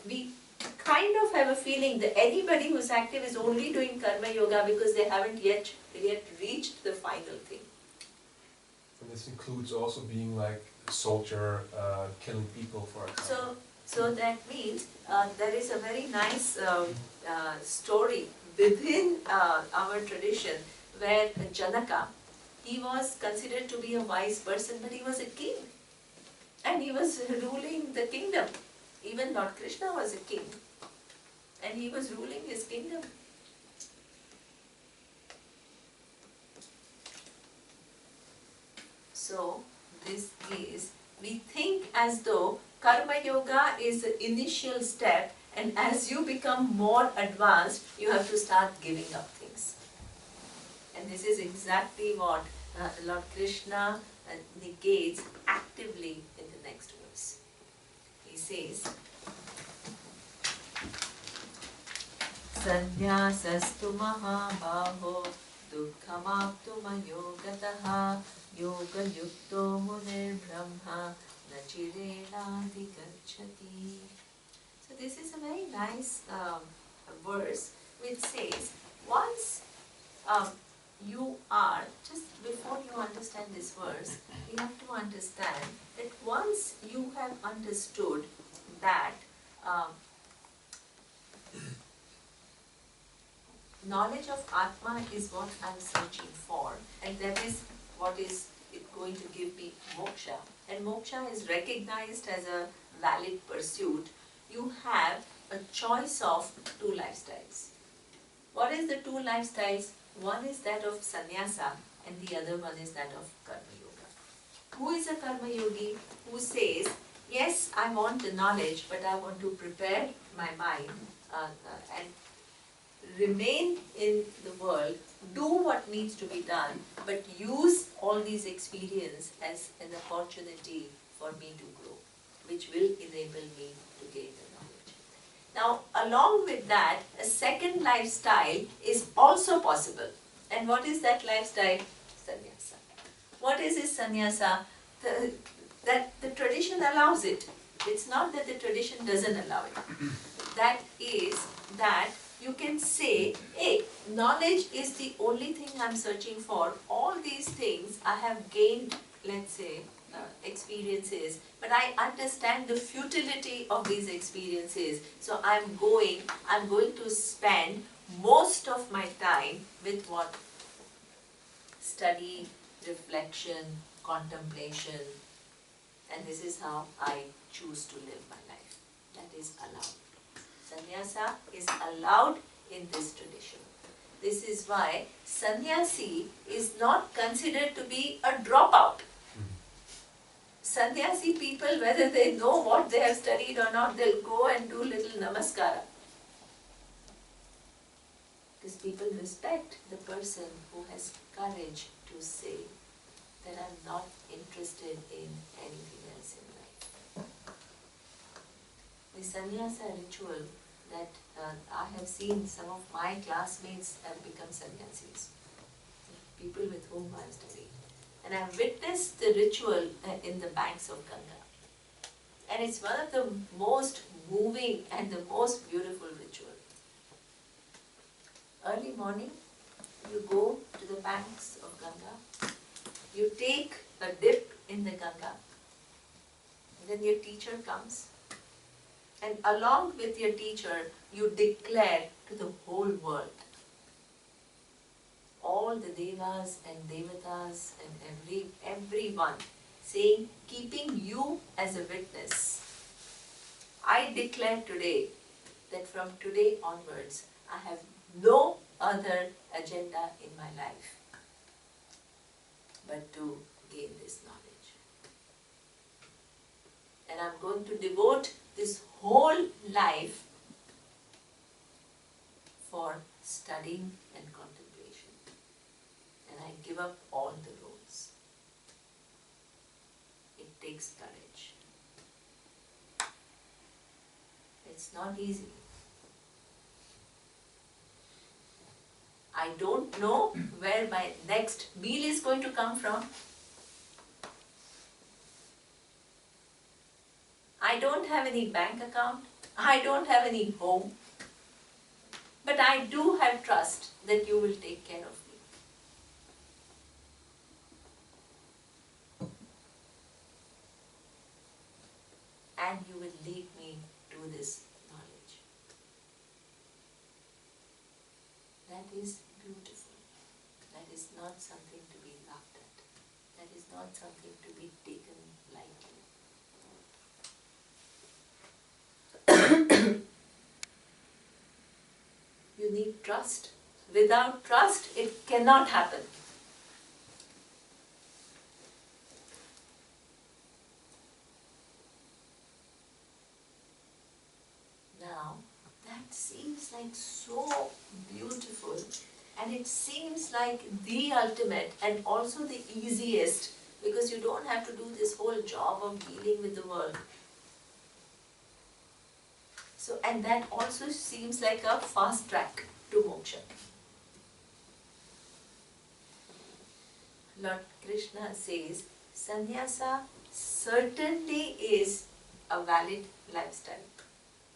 We kind of have a feeling that anybody who's active is only doing karma yoga because they haven't yet reached the final thing. And this includes also being like a soldier, killing people, for example. So that means there is a very nice story within our tradition where Janaka, he was considered to be a wise person, but he was a king. And he was ruling the kingdom. Even Lord Krishna was a king. And he was ruling his kingdom. So this is, we think as though Karma Yoga is the initial step, and as you become more advanced, you have to start giving up things. And this is exactly what Lord Krishna negates actively in the next verse. He says, Sannyasastu mahabaho dukkhamaptumayogataha yoga yukto munir brahma nachireladi gacchati. So this is a very nice verse which says, once you are, just before you understand this verse, you have to understand that once you have understood that knowledge of Atma is what I am searching for, and that is what is going to give me moksha, and moksha is recognized as a valid pursuit, you have a choice of two lifestyles. What is the two lifestyles? One is that of sannyasa and the other one is that of karma yoga. Who is a karma yogi? Who says, yes, I want the knowledge, but I want to prepare my mind and remain in the world, do what needs to be done, but use all these experience as an opportunity for me to grow, which will enable me to gain the knowledge. Now, along with that, a second lifestyle is also possible. And what is that lifestyle? Sannyasa. What is this sannyasa? That the tradition allows it. It's not that the tradition doesn't allow it. That is that you can say, hey, knowledge is the only thing I'm searching for. All these things I have gained, let's say, experiences, but I understand the futility of these experiences. So I'm going to spend most of my time with what? Study, reflection, contemplation, and this is how I choose to live my life. That is allowed. Sannyasa is allowed in this tradition. This is why sannyasi is not considered to be a dropout. Sannyasi people, whether they know what they have studied or not, they'll go and do little namaskara. Because people respect the person who has courage to say that I'm not interested in anything else in life. The sannyasa ritual that I have seen some of my classmates have become sannyasis, people with whom I have studied. And I have witnessed the ritual in the banks of Ganga. And it's one of the most moving and the most beautiful ritual. Early morning, you go to the banks of Ganga, you take a dip in the Ganga, and then your teacher comes, and along with your teacher, you declare to the whole world, all the devas and devatas and everyone, saying, keeping you as a witness, I declare today that from today onwards, I have no other agenda in my life but to gain this knowledge. And I'm going to devote this whole life for studying and contemplation. And I give up all the roles. It takes courage. It's not easy. I don't know where my next meal is going to come from. I don't have any bank account. I don't have any home. But I do have trust that you will take care of me. And you will lead me to this knowledge. That is beautiful. That is not something to be laughed at. That is not something to be taken lightly. You need trust. Without trust, it cannot happen. seems like so beautiful, and it seems like the ultimate and also the easiest, because you don't have to do this whole job of dealing with the world. So, and that also seems like a fast track to moksha. Lord Krishna says, sannyasa certainly is a valid lifestyle.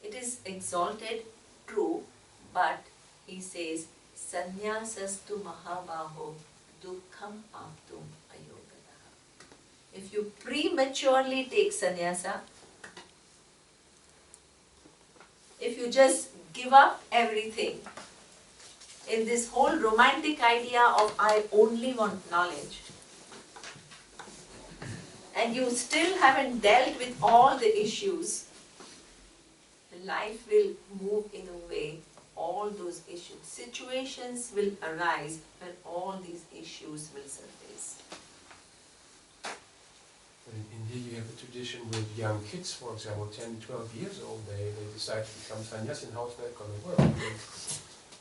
It is exalted, true, but he says, sannyasastu mahabaho dukkham aptum ayogataha. If you prematurely take sannyasa, if you just give up everything in this whole romantic idea of I only want knowledge, and you still haven't dealt with all the issues, life will move in a way, all those issues, situations will arise when all these issues will surface. In India you have a tradition with young kids, for example, 10, 12 years old, they decide to become sannyasi, and how is that going to work?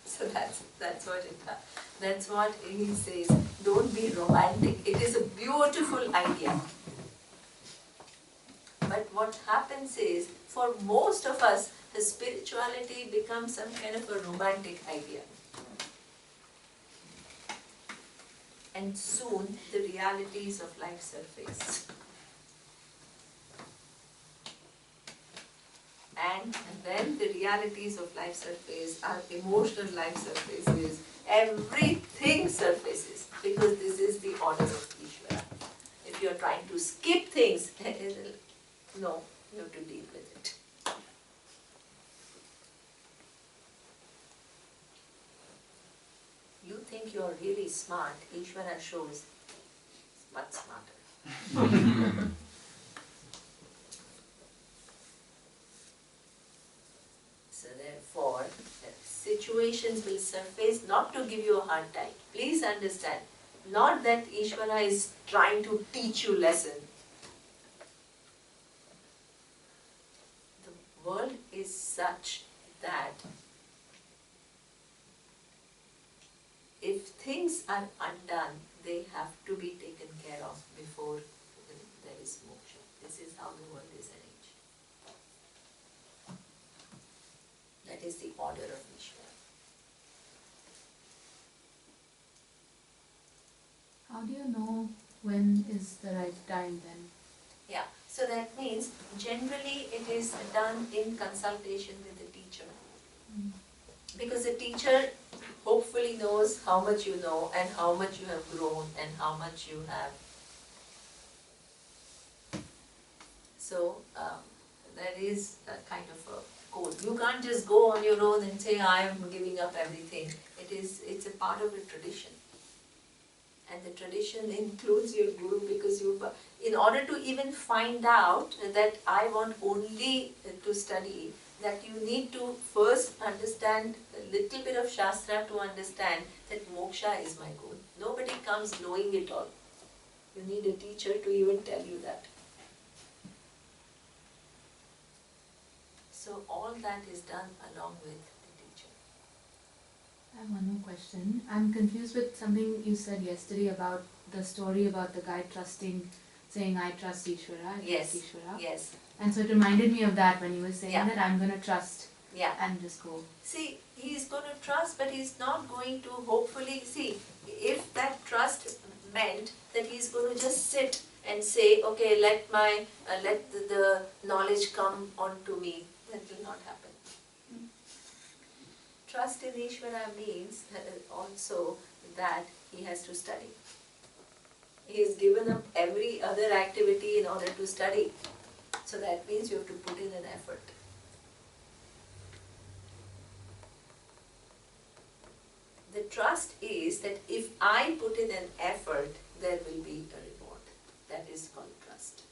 So that's what he says, don't be romantic. It is a beautiful idea. But what happens is, for most of us, the spirituality becomes some kind of a romantic idea. And soon the realities of life surface. And then the realities of life surface, our emotional life surfaces, everything surfaces, because this is the order of Ishvara. If you are trying to skip things, no, you have to deal with it. You think you are really smart, Ishvara shows is much smarter. So therefore, situations will surface not to give you a hard time. Please understand, not that Ishvara is trying to teach you lesson. The world is such that if things are undone, they have to be taken care of before there is moksha. This is how the world is arranged. That is the order of Ishvara. How do you know when is the right time then? Yeah, so that means generally it is done in consultation with the teacher. Because the teacher hopefully knows how much you know and how much you have grown and how much you have. So there is a kind of a code. You can't just go on your own and say I am giving up everything. It's a part of a tradition. And the tradition includes your guru, because in order to even find out that I want only to study, that you need to first understand a little bit of Shastra to understand that moksha is my goal. Nobody comes knowing it all. You need a teacher to even tell you that. So all that is done along with the teacher. I have one more question. I'm confused with something you said yesterday about the story about the guy saying I trust Ishvara, I Yes. trust Ishvara. Yes. And so it reminded me of that when you were saying Yeah. that I'm going to trust Yeah. and just go. See, he's going to trust, but he's not going to hopefully, see, if that trust meant that he's going to just sit and say, okay, let the knowledge come onto me, that will not happen. Trust in Ishvara means also that he has to study. He has given up every other activity in order to study. So that means you have to put in an effort. The trust is that if I put in an effort, there will be a reward. That is called trust.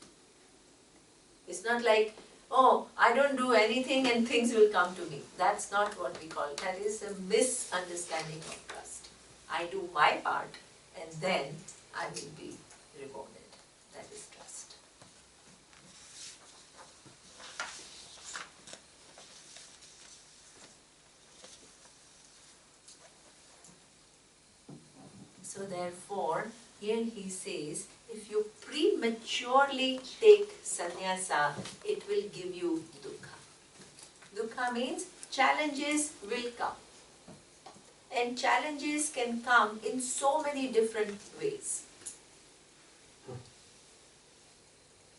It's not like, oh, I don't do anything and things will come to me. That's not what we call it. That is a misunderstanding of trust. I do my part and then I will be rewarded. That is trust. therefore, here he says, if you prematurely take sannyasa, it will give you dukkha. Dukkha means challenges will come. And challenges can come in so many different ways.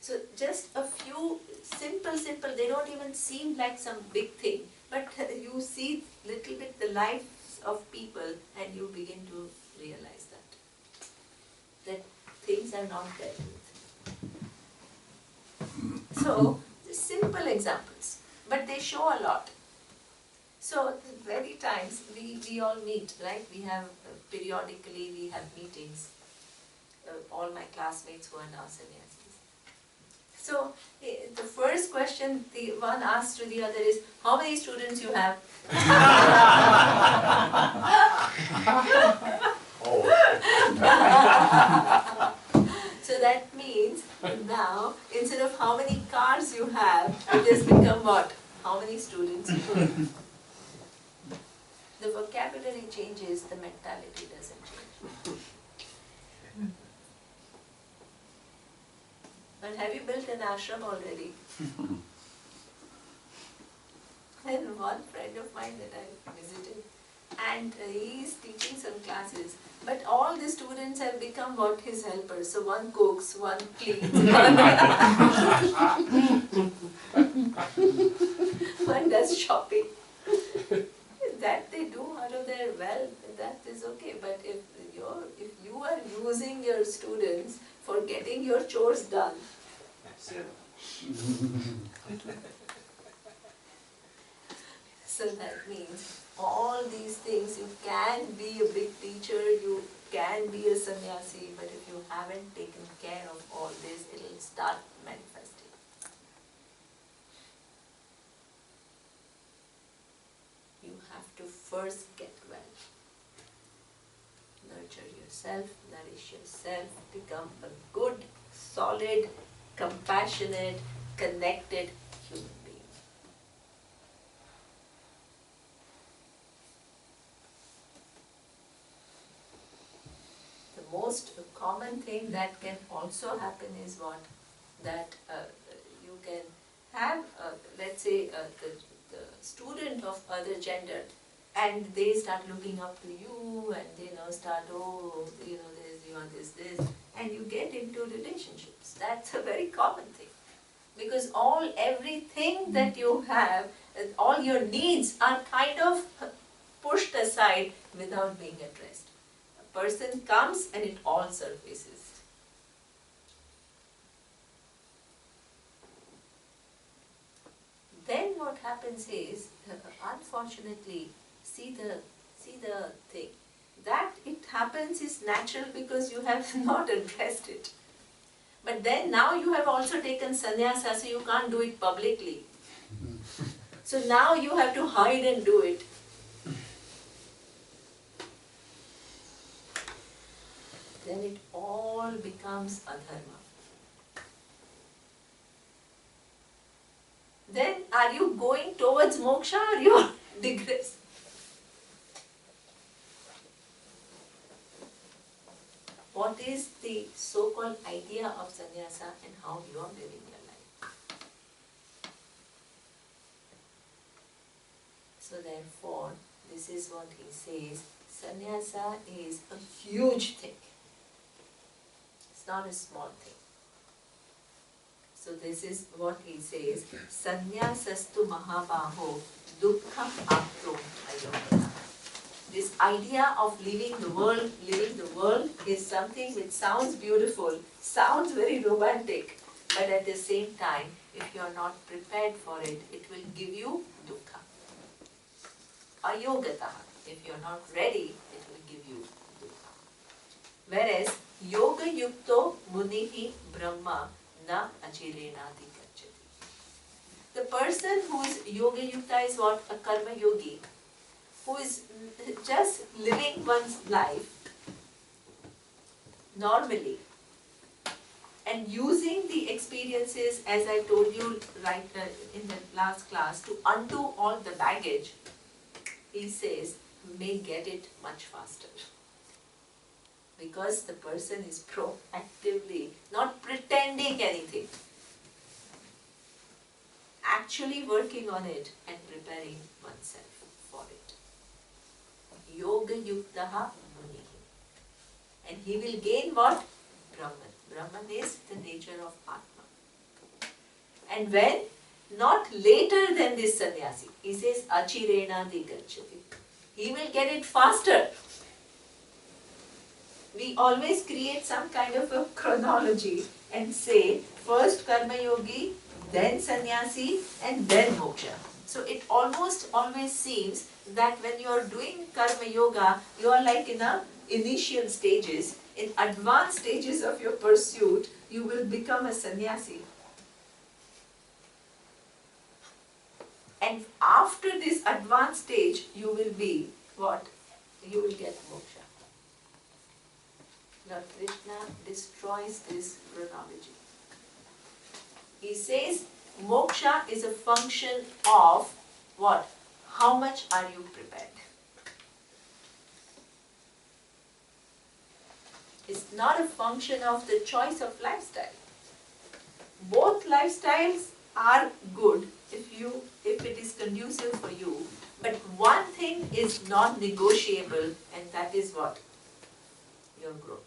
So just a few simple, they don't even seem like some big thing. But you see little bit the lives of people and you begin to realize that things are not dealt with. So, simple examples, but they show a lot. So, very times we all meet, right? We have, periodically we have meetings, all my classmates who are now sannyasis. So, the first question the one asks to the other is, how many students you have? So that means now, instead of how many cars you have, it has become what? How many students you have. The vocabulary changes, the mentality doesn't change. But have you built an ashram already? And one friend of mine that I visited, and he is teaching some classes, but all the students have become what? His helpers. So one cooks, one cleans, one does shopping. That they do out of their wealth, that is okay. But if you are using your students for getting your chores done, so that means all these things, you can be a big teacher, you can be a sannyasi, but if you haven't taken care of all this, it will start manifesting. You have to first get well. Nurture yourself, nourish yourself, become a good, solid, compassionate, connected human being. The most common thing that can also happen is what? That you can have, let's say, the student of other gender, and they start looking up to you, and they start, oh, this, and you get into relationships. That's a very common thing. Because everything that you have, all your needs are kind of pushed aside without being addressed. A person comes and it all surfaces. Then what happens is, unfortunately, see the thing. That it happens is natural because you have not addressed it. But then now you have also taken sannyasa, so you can't do it publicly. So now you have to hide and do it. Then it all becomes adharma. Then are you going towards moksha or you are digressing? What is the so-called idea of sannyasa and how you are living your life? So therefore, this is what he says, sannyasa is a huge thing. It's not a small thing. So this is what he says, sannyasastu mahabaho dukkham apto ayogata. This idea of living the world is something which sounds beautiful, sounds very romantic, but at the same time, if you are not prepared for it, it will give you dukkha. Ayogata. If you are not ready, it will give you dukkha. Whereas, yoga yukto munihi brahma na achirenati gacchati. The person who is yoga yukta is what? A karma yogi, who is just living one's life normally and using the experiences, as I told you right in the last class, to undo all the baggage, he says, may get it much faster. Because the person is proactively not pretending anything, actually working on it and preparing oneself for it. Yoga yuktaha munihi. And he will gain what? Brahman. Brahman is the nature of Atma. And when? Not later than this sannyasi. He says achirena digacchati. He will get it faster. We always create some kind of a chronology and say first karma yogi, then sannyasi, and then moksha. So it almost always seems that when you are doing karma yoga, you are like in the initial stages. In advanced stages of your pursuit, you will become a sannyasi. And after this advanced stage, you will be what? You will get moksha. Lord Krishna destroys this chronology. He says moksha is a function of what? How much are you prepared? It's not a function of the choice of lifestyle. Both lifestyles are good if it is conducive for you, but one thing is non-negotiable, and that is what? Your growth.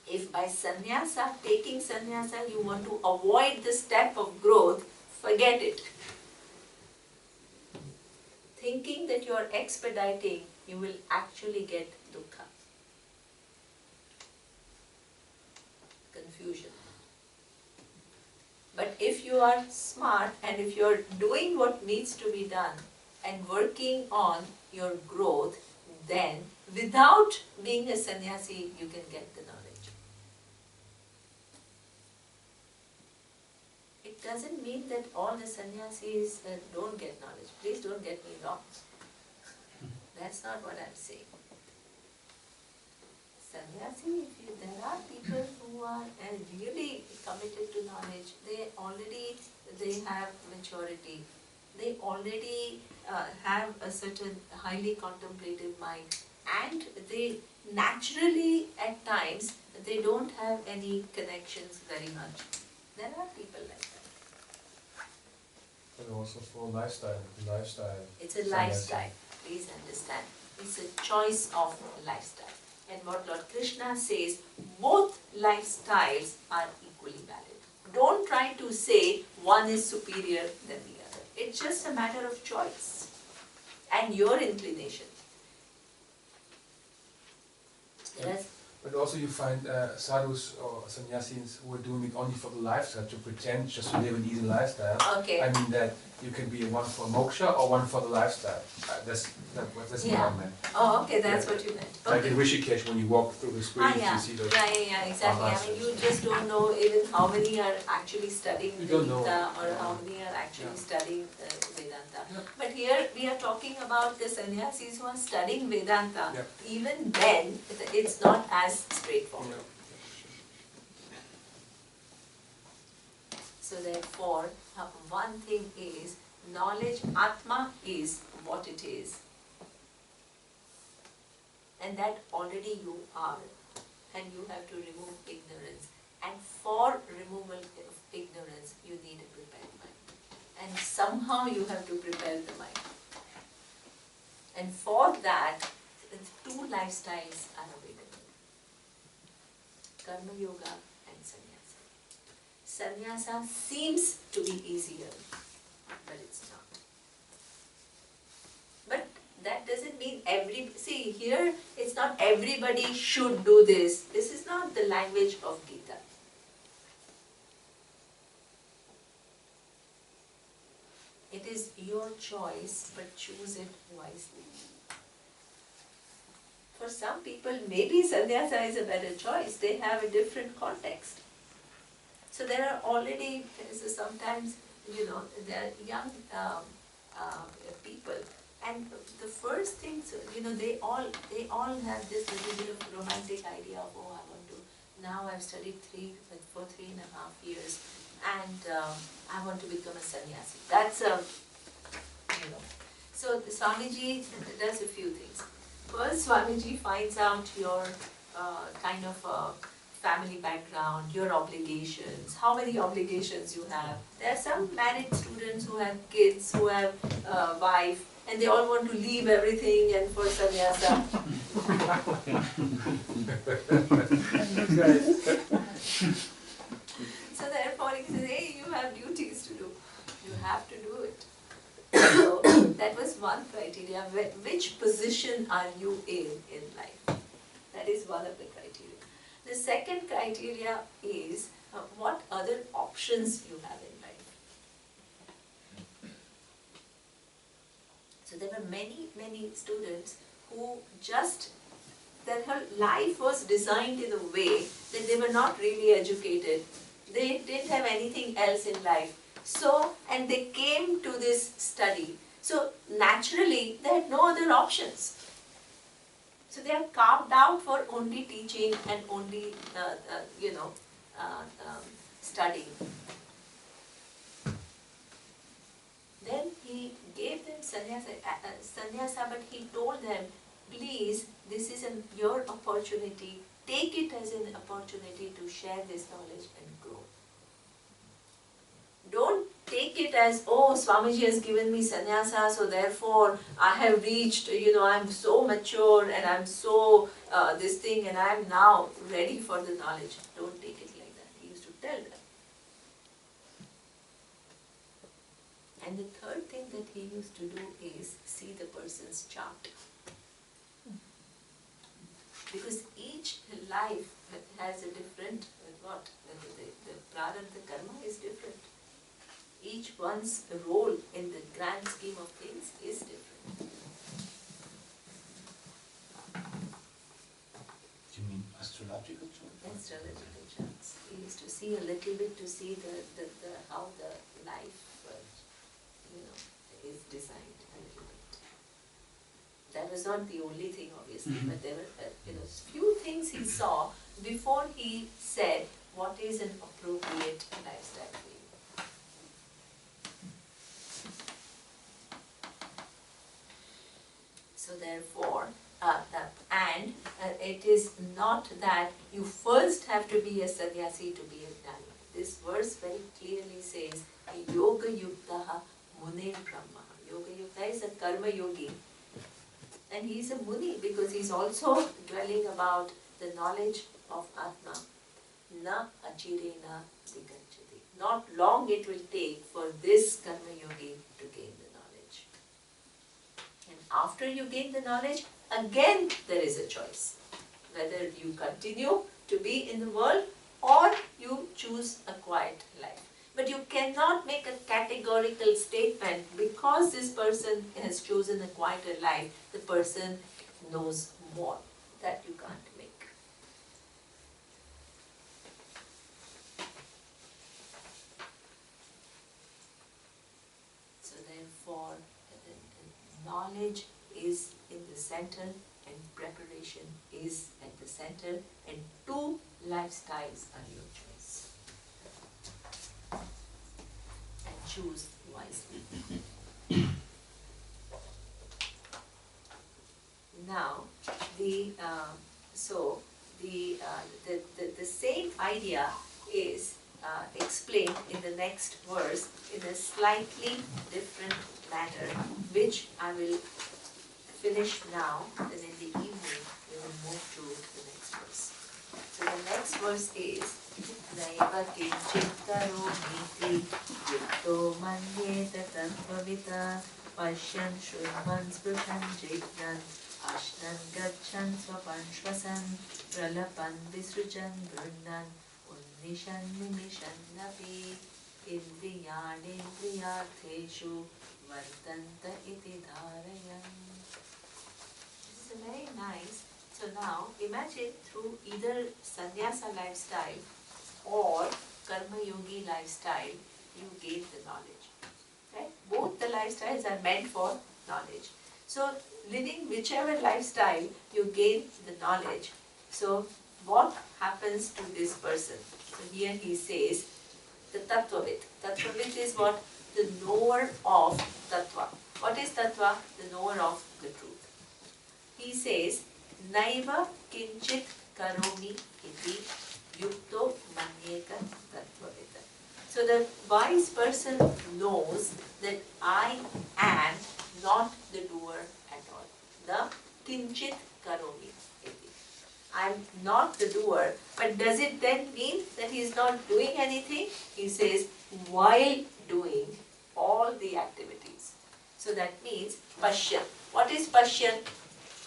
If by sannyasa, taking sannyasa, you want to avoid the step of growth, forget it. Thinking that you are expediting, you will actually get dukkha. Confusion. But if you are smart and if you are doing what needs to be done and working on your growth, then without being a sannyasi, you can get the knowledge. It doesn't mean that all the sannyasis don't get knowledge. Please don't get me wrong. That's not what I'm saying. Sannyasi, there are people who are really committed to knowledge. They have maturity. They already have a certain highly contemplative mind, and they naturally at times they don't have any connections very much. There are people like that. And also for lifestyle. It's a lifestyle. Please understand. It's a choice of lifestyle. And what Lord Krishna says, both lifestyles are equally valid. Don't try to say one is superior than the other. It's just a matter of choice and your inclination. Yes. But also you find sadhus or sannyasis who are doing it only for the lifestyle, to pretend just to live an easy lifestyle. Okay. I mean that you can be one for moksha or one for the lifestyle. That's what I meant. Oh, okay, that's what you meant. Like Okay. in Rishikesh, when you walk through the streets, Yeah, you see those. yeah, exactly. I mean, you just don't know even how many are actually studying You don't know. Gita or how many are actually studying Vedanta. Yeah. But here we are talking about the sannyasis who are studying Vedanta. Yeah. Even then, it's not as straightforward. Yeah. So therefore, one thing is, knowledge, Atma is what it is. And that already you are. And you have to remove ignorance. And for removal of ignorance, you need a prepared mind. And somehow you have to prepare the mind. And for that, two lifestyles are available. Karma Yoga and Sannyasa. Sannyasa seems to be easier, but it's not. But that doesn't mean see here, it's not everybody should do this. This is not the language of Gita. It is your choice, but choose it wisely. For some people, maybe sannyasa is a better choice. They have a different context. So there are already, sometimes, there are young people, and the first things, they all have this little bit of romantic idea of, oh, now I've studied for 3.5 years, and I want to become a sannyasi. That's so the Swamiji does a few things. First, Swamiji finds out your kind of family background, your obligations, how many obligations you have. There are some married students who have kids, who have wife, and they all want to leave everything and for sannyasa. So therefore he says, hey, you have duties to do. You have to do it. So that was one criteria. Which position are you in life? That is one of the criteria. The second criteria is what other options you have in life. So there were many students who just, their whole life was designed in a way that they were not really educated. They didn't have anything else in life. So, and they came to this study. So naturally, they had no other options. So they are carved out for only teaching and only, studying. Then he gave them sannyasa, but he told them, please, this is your opportunity. Take it as an opportunity to share this knowledge and grow. Don't take it as, oh, Swamiji has given me sannyasa, so therefore I have reached, I'm so mature and I'm so this thing and I'm now ready for the knowledge. Don't take it like that. He used to tell them. And the third thing that he used to do is see the person's chart. Because each life has a different, the prarabdha, the karma is different. Each one's role in the grand scheme of things is different. You mean astrological chart? Astrological charts. He used to see a little bit to see how the life is designed a little bit. That was not the only thing, obviously, but there were few things he saw before he said what is an appropriate lifestyle for you. So therefore, it is not that you first have to be a sannyasi to be a jnani. This verse very clearly says, yoga yuktaha mune brahma. Yoga yukta is a karma yogi. And he is a muni because he is also dwelling about the knowledge of Atma. Na achirena diganchati. Not long it will take for this karma yogi to gain the knowledge. And after you gain the knowledge, again there is a choice. Whether you continue to be in the world or you choose a quiet life. But you cannot make a categorical statement because this person has chosen a quieter life, the person knows more. That you can't make. So therefore, knowledge is in the center and preparation is at the center, and two lifestyles are your choice. And choose wisely. Now, the same idea is explained in the next verse in a slightly different manner, which I will finish now, and in the evening we will move to the next verse. So the next verse is Naiva kinchit karomiti yukto manyeta tatvavita Pashyan shrunvan spruhan jignan ashnan gachan swapan shvasan pralapan visrujan brunnan unnishan nimishan napi indriyadendriyartheshu vartanta iti dharayan. This is very nice. So now imagine through either sannyasa lifestyle or karma yogi lifestyle you gain the knowledge. Right? Both the lifestyles are meant for knowledge. So living whichever lifestyle you gain the knowledge. So what happens to this person? So here he says the tattvavit. Tattvavit is what? The knower of tattva. What is tattva? The knower of the truth. he says, Naiva kinchit karomi iti yukto manyeka tattvavita. So the wise person knows that I am not the doer at all. The kinchit karomi iti. I am not the doer, but does it then mean that he is not doing anything? He says, while doing all the activities. So that means Pashyan. What is Pashyan?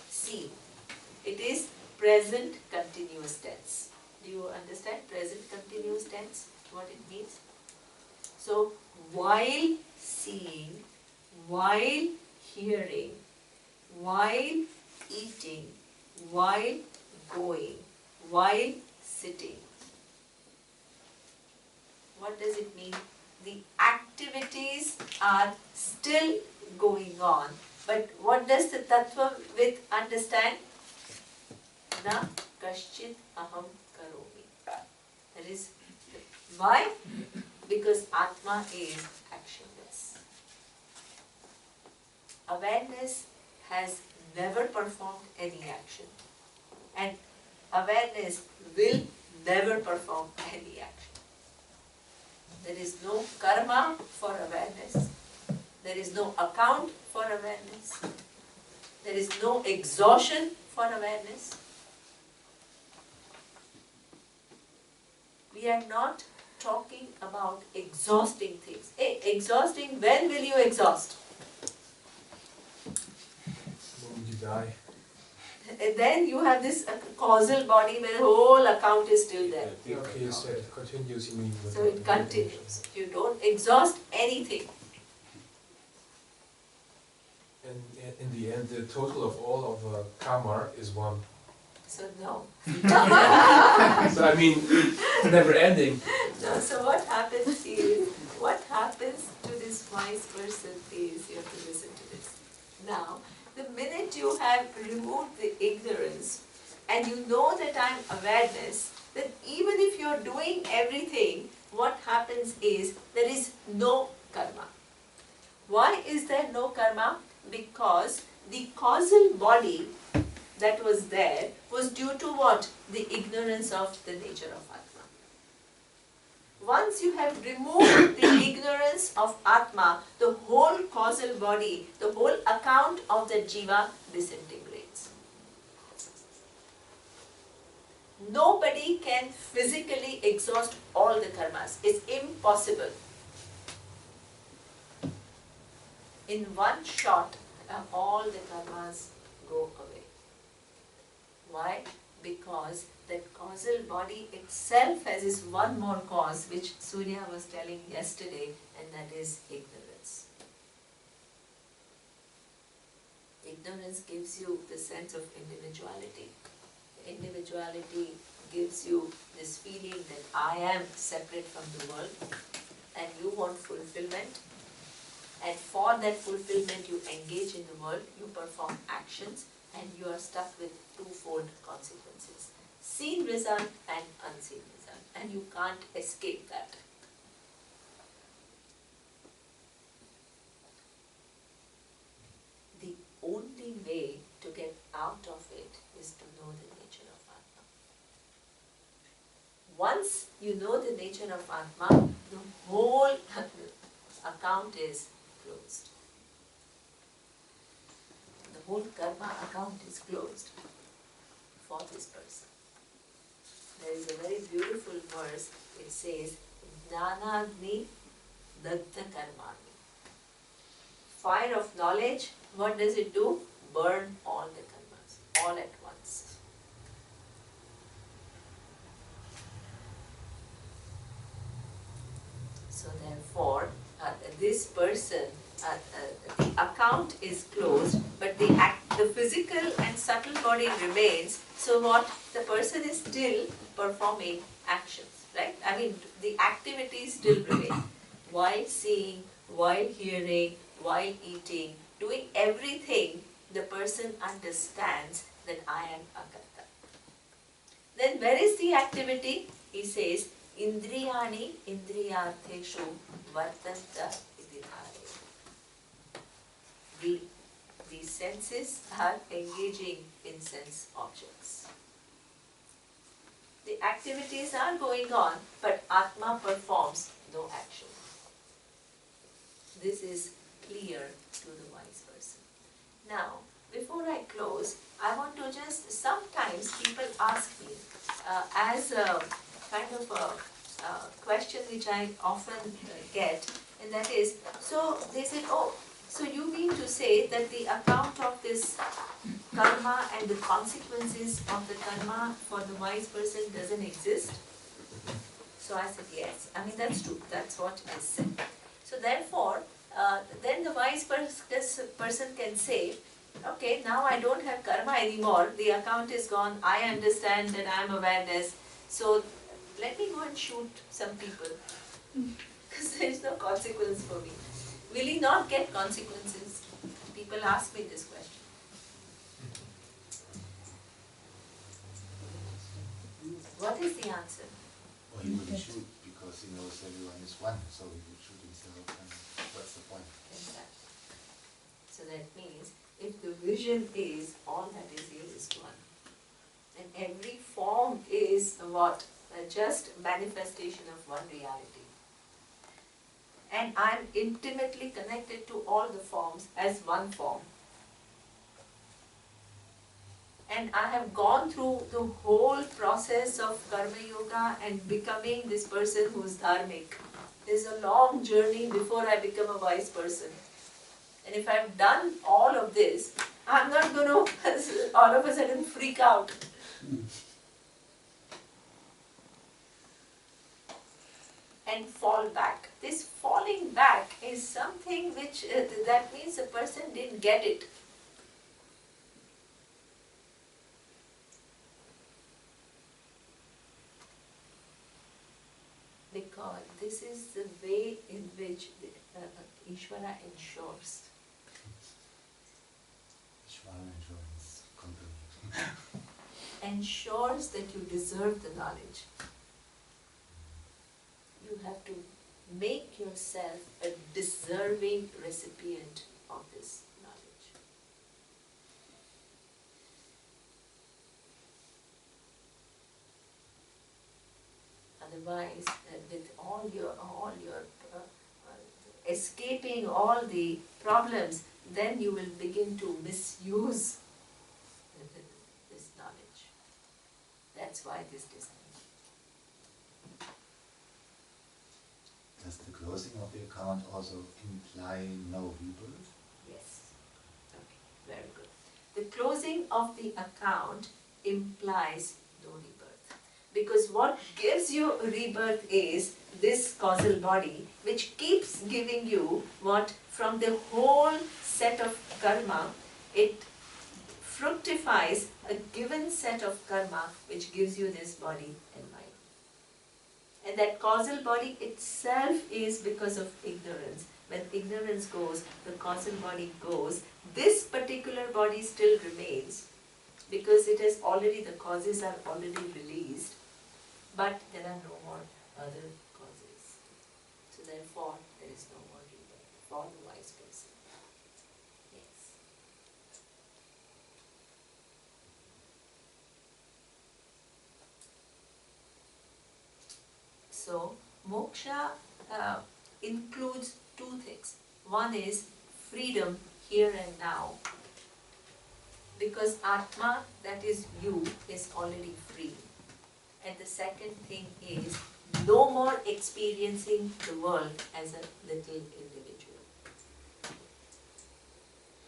See. It is present continuous tense. Do you understand present continuous tense? What it means? So, while seeing, while hearing, while eating, while going, while sitting. What does it mean? The activities are still going on. But what does the tattva with understand? Na kaschit aham karomi. That is why? Because Atma is actionless. Awareness has never performed any action. And awareness will never perform any action. There is no karma for awareness. There is no account for awareness. There is no exhaustion for awareness. We are not talking about exhausting things. Hey, exhausting, when will you exhaust? When you die. And then you have this causal body where the whole account is still there. Okay, you said it continues, you mean? So it continues. You don't exhaust anything. And in the end, the total of all of karma is one. So no. So I mean, it's never ending. No, so what happens to this wise person is, you have to listen to this. Now, the minute you have removed the ignorance and you know that I am awareness, then even if you are doing everything, what happens is there is no karma. Why is there no karma? Because the causal body that was there was due to what? The ignorance of the nature of Atma. Once you have removed the ignorance of Atma, the whole causal body, the whole account of the Jeeva disintegrates. Nobody can physically exhaust all the karmas. It's impossible. In one shot, all the karmas go away. Why? Because that causal body itself has this one more cause, which Surya was telling yesterday, and that is ignorance. Ignorance gives you the sense of individuality. Individuality gives you this feeling that I am separate from the world, and you want fulfillment. And for that fulfillment, you engage in the world, you perform actions, and you are stuck with twofold consequences. Seen result and unseen result. And you can't escape that. The only way to get out of it is to know the nature of Atma. Once you know the nature of Atma, the whole account is closed. The whole karma account is closed for this person. There is a very beautiful verse. It says, Jnana Datta Karmani. Fire of knowledge, what does it do? Burn all the karmas, all at once. So therefore, this person, the account is closed, but the physical and subtle body remains. So what? The person is still performing actions, right? I mean, the activities still remain. While seeing, while hearing, while eating, doing everything, the person understands that I am Akarta. Then where is the activity? He says, Indriyani Indriyartheshu Vartanta iti dhare. these senses are engaging in sense objects. The activities are going on, but Atma performs no action. This is clear to the wise person. Now, before I close, I want to just, sometimes people ask me, as a kind of a question which I often get, and that is, so they said, oh, so you mean to say that the account of this karma and the consequences of the karma for the wise person doesn't exist? So I said, yes. I mean, that's true. That's what is said. So therefore, then the wise person can say, okay, now I don't have karma anymore. The account is gone. I understand that I am awareness. So let me go and shoot some people. Because there is no consequence for me. Will he not get consequences? People ask me this question. What is the answer? Well, he wouldn't shoot because he knows everyone is one, so he would shoot himself, and what's the point? Exactly. So that means if the vision is all that is here is one, and every form is what? Just manifestation of one reality. And I am intimately connected to all the forms as one form. And I have gone through the whole process of karma yoga and becoming this person who is dharmic. There's a long journey before I become a wise person. And if I've done all of this, I'm not going to all of a sudden freak out. And fall back. This falling back is something which, that means the person didn't get it. Because this is the way in which Ishvara ensures. Ishvara Insurance Company. Ensures that you deserve the knowledge. You have to make yourself a deserving recipient of this knowledge. Otherwise, with all your escaping all the problems, then you will begin to misuse this knowledge. That's why this design. Does the closing of the account also imply no rebirth? Yes. Okay, very good. The closing of the account implies no rebirth. Because what gives you rebirth is this causal body, which keeps giving you what from the whole set of karma, it fructifies a given set of karma which gives you this body and mind. And that causal body itself is because of ignorance. When ignorance goes, the causal body goes. This particular body still remains because it is already, the causes are already released, but there are no more other causes. So therefore, there is no more rebirth for the wise person. Yes. So, moksha includes two things. One is freedom here and now, because Atma, that is you, is already free. And the second thing is no more experiencing the world as a little individual.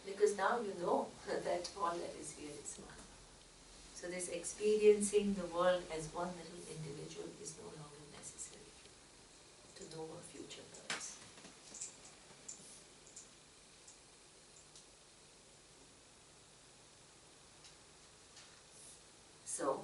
Because now you know that all that is here is one. So this experiencing the world as one little individual is no longer necessary to know our future births. So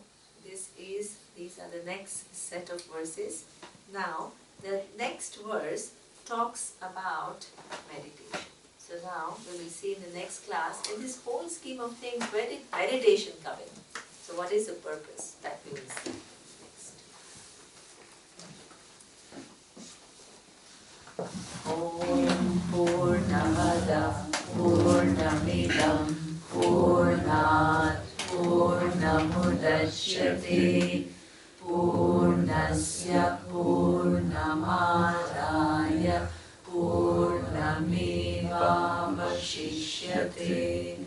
these are the next set of verses. Now the next verse talks about meditation. So now we will see in the next class, in this whole scheme of things, where did meditation come in? So what is the purpose? That we will see next. Om Purnamada Purnamidam Purnat Purnamudachyate Purnasya Purnamadaya Purnamevavashishyate.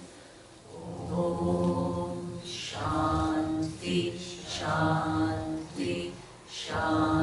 Om Shanti Shanti Shanti.